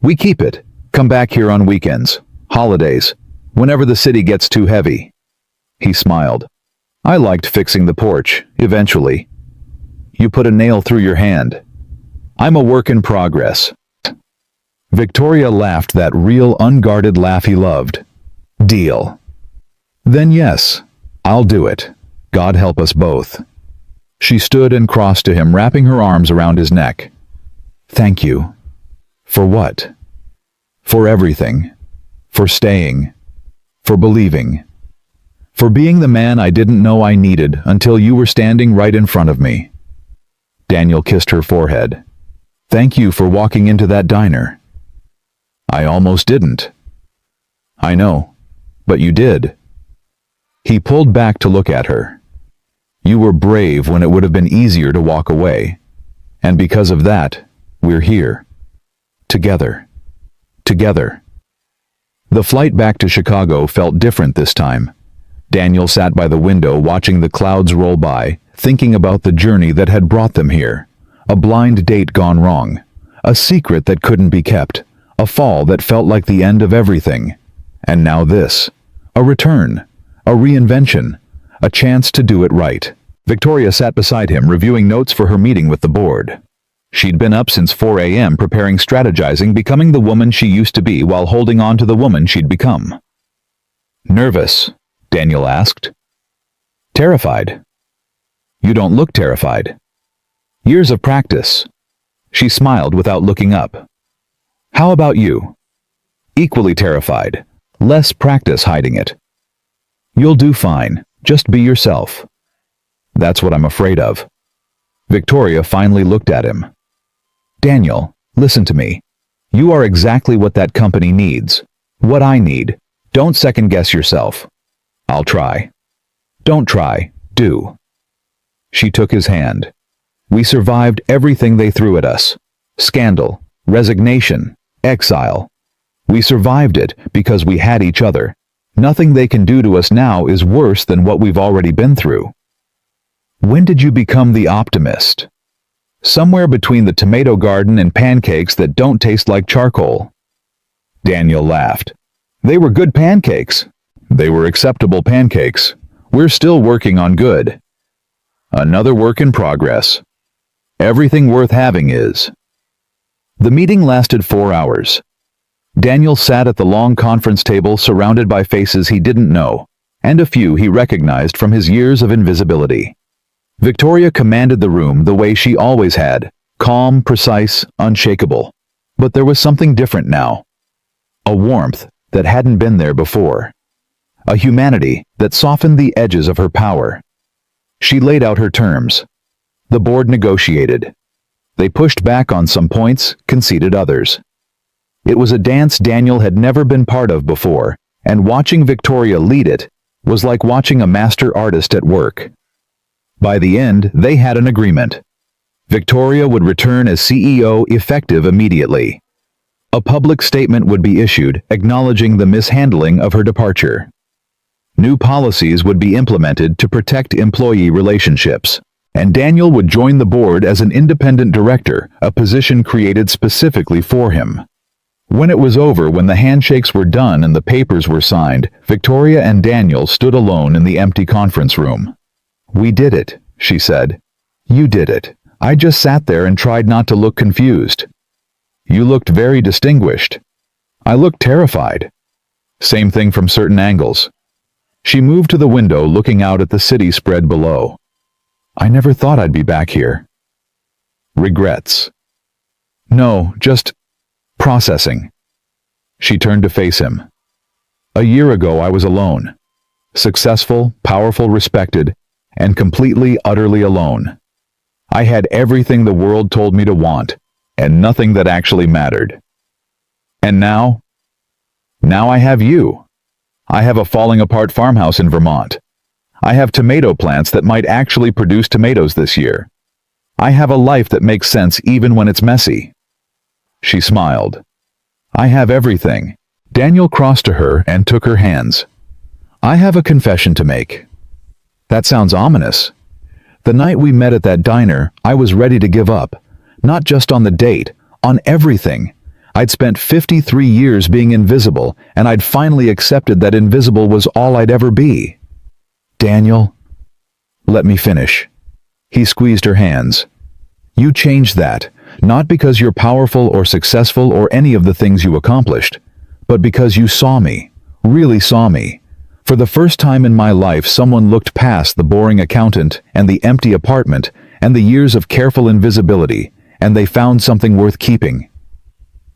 We keep it. Come back here on weekends, holidays, whenever the city gets too heavy. He smiled. I liked fixing the porch, eventually. You put a nail through your hand. I'm a work in progress. Victoria laughed that real unguarded laugh he loved. Deal. Then yes, I'll do it. God help us both. She stood and crossed to him, wrapping her arms around his neck. Thank you. For what? For everything. For staying. For believing. For being the man I didn't know I needed until you were standing right in front of me. Daniel kissed her forehead. Thank you for walking into that diner. I almost didn't. I know, but you did. He pulled back to look at her. You were brave when it would have been easier to walk away. And because of that, we're here. Together. Together. The flight back to Chicago felt different this time. Daniel sat by the window watching the clouds roll by, thinking about the journey that had brought them here. A blind date gone wrong. A secret that couldn't be kept. A fall that felt like the end of everything. And now this. A return. A reinvention. A chance to do it right. Victoria sat beside him, reviewing notes for her meeting with the board. She'd been up since 4 a.m. preparing, strategizing, becoming the woman she used to be while holding on to the woman she'd become. Nervous? Daniel asked. Terrified? You don't look terrified. Years of practice. She smiled without looking up. How about you? Equally terrified. Less practice hiding it. You'll do fine. Just be yourself. That's what I'm afraid of. Victoria finally looked at him. Daniel, listen to me. You are exactly what that company needs. What I need. Don't second-guess yourself. I'll try. Don't try. Do. She took his hand. We survived everything they threw at us. Scandal, resignation, exile. We survived it because we had each other. Nothing they can do to us now is worse than what we've already been through. When did you become the optimist? Somewhere between the tomato garden and pancakes that don't taste like charcoal. Daniel laughed. They were good pancakes. They were acceptable pancakes. We're still working on good. Another work in progress. Everything worth having is. The meeting lasted 4 hours. Daniel sat at the long conference table surrounded by faces he didn't know, and a few he recognized from his years of invisibility. Victoria commanded the room the way she always had, calm, precise, unshakable. But there was something different now. A warmth that hadn't been there before. A humanity that softened the edges of her power. She laid out her terms. The board negotiated. They pushed back on some points, conceded others. It was a dance Daniel had never been part of before, and watching Victoria lead it was like watching a master artist at work. By the end, they had an agreement. Victoria would return as CEO effective immediately. A public statement would be issued acknowledging the mishandling of her departure. New policies would be implemented to protect employee relationships, and Daniel would join the board as an independent director, a position created specifically for him. When it was over, when the handshakes were done and the papers were signed, Victoria and Daniel stood alone in the empty conference room. "We did it," she said. "You did it." I just sat there and tried not to look confused. "You looked very distinguished." I looked terrified. Same thing from certain angles. She moved to the window, looking out at the city spread below. "I never thought I'd be back here." "Regrets?" "No, just processing." She turned to face him. "A year ago I was alone. Successful, powerful, respected, and completely, utterly alone. I had everything the world told me to want, and nothing that actually mattered. And now? Now I have you. I have a falling apart farmhouse in Vermont. I have tomato plants that might actually produce tomatoes this year. I have a life that makes sense even when it's messy." She smiled. "I have everything." Daniel crossed to her and took her hands. "I have a confession to make." "That sounds ominous." "The night we met at that diner, I was ready to give up. Not just on the date, on everything. I'd spent 53 years being invisible, and I'd finally accepted that invisible was all I'd ever be." "Daniel, let me finish." He squeezed her hands. "You changed that, not because you're powerful or successful or any of the things you accomplished, but because you saw me, really saw me. For the first time in my life, someone looked past the boring accountant and the empty apartment and the years of careful invisibility, and they found something worth keeping."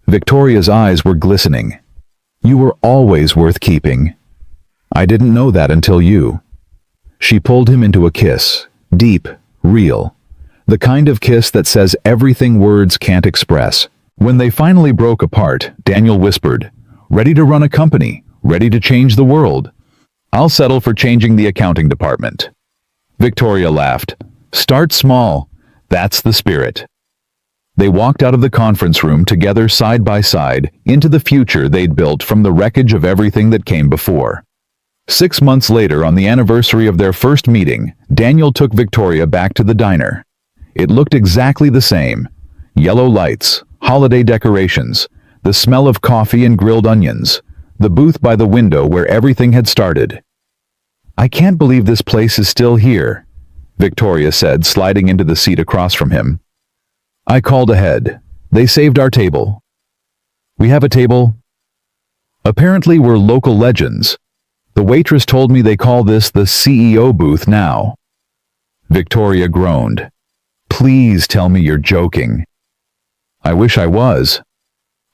Victoria's eyes were glistening. "You were always worth keeping." "I didn't know that until you." She pulled him into a kiss, deep, real. The kind of kiss that says everything words can't express. When they finally broke apart, Daniel whispered, "Ready to run a company, ready to change the world." "I'll settle for changing the accounting department." Victoria laughed. "Start small. That's the spirit." They walked out of the conference room together, side by side, into the future they'd built from the wreckage of everything that came before. 6 months later, on the anniversary of their first meeting, Daniel took Victoria back to the diner. It looked exactly the same. Yellow lights, holiday decorations, the smell of coffee and grilled onions, the booth by the window where everything had started. "I can't believe this place is still here," Victoria said, sliding into the seat across from him. "I called ahead. They saved our table." "We have a table?" "Apparently we're local legends. The waitress told me they call this the CEO booth now." Victoria groaned. "Please tell me you're joking." "I wish I was."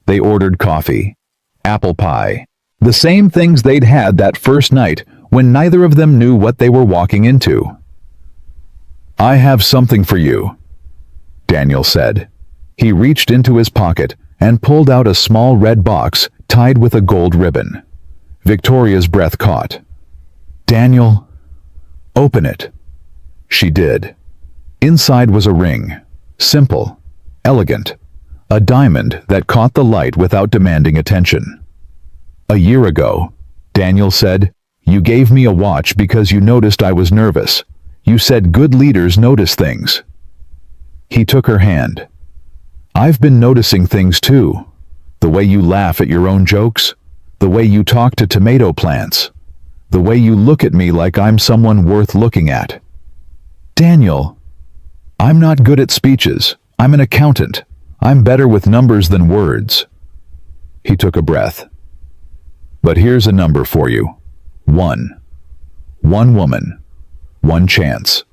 They ordered coffee, apple pie, the same things they'd had that first night when neither of them knew what they were walking into. "I have something for you," Daniel said. He reached into his pocket and pulled out a small red box tied with a gold ribbon. Victoria's breath caught. "Daniel, open it." She did. Inside was a ring, simple, elegant, a diamond that caught the light without demanding attention. "A year ago," Daniel said, "you gave me a watch because you noticed I was nervous. You said good leaders notice things." He took her hand. "I've been noticing things too. The way you laugh at your own jokes, the way you talk to tomato plants, the way you look at me like I'm someone worth looking at." "Daniel, I'm not good at speeches. I'm an accountant. I'm better with numbers than words." He took a breath. "But here's a number for you. 1. One woman. One chance.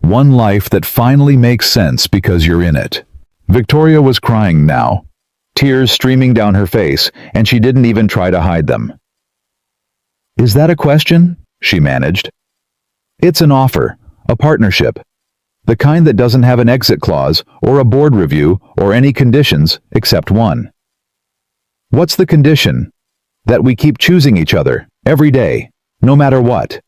One life that finally makes sense because you're in it." Victoria was crying now, tears streaming down her face, and she didn't even try to hide them. "Is that a question?" she managed. "It's an offer, a partnership. The kind that doesn't have an exit clause or a board review or any conditions except one." "What's the condition?" "That we keep choosing each other, every day, no matter what."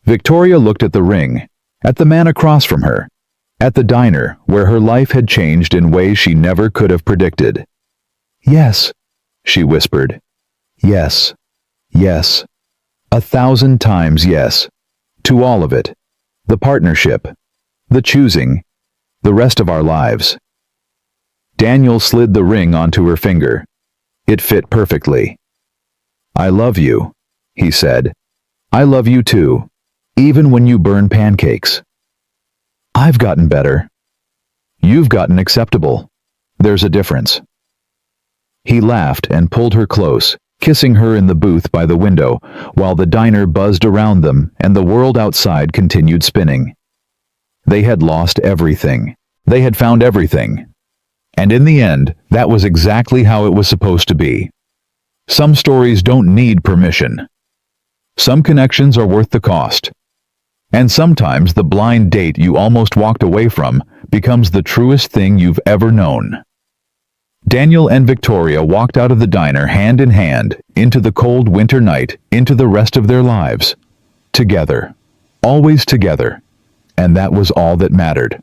Victoria looked at the ring, at the man across from her, at the diner where her life had changed in ways she never could have predicted. "Yes," she whispered. "Yes. Yes. 1,000 times yes. To all of it. The partnership. The choosing. The rest of our lives." Daniel slid the ring onto her finger, It fit perfectly. I love you, he said. I love you too, even when you burn pancakes. I've gotten better. You've gotten acceptable. There's a difference. He laughed and pulled her close, kissing her in the booth by the window, while the diner buzzed around them and the world outside continued spinning. They had lost everything. They had found everything. And in the end, that was exactly how it was supposed to be. Some stories don't need permission. Some connections are worth the cost. And sometimes the blind date you almost walked away from becomes the truest thing you've ever known. Daniel and Victoria walked out of the diner hand in hand, into the cold winter night, into the rest of their lives. Together. Always together. And that was all that mattered.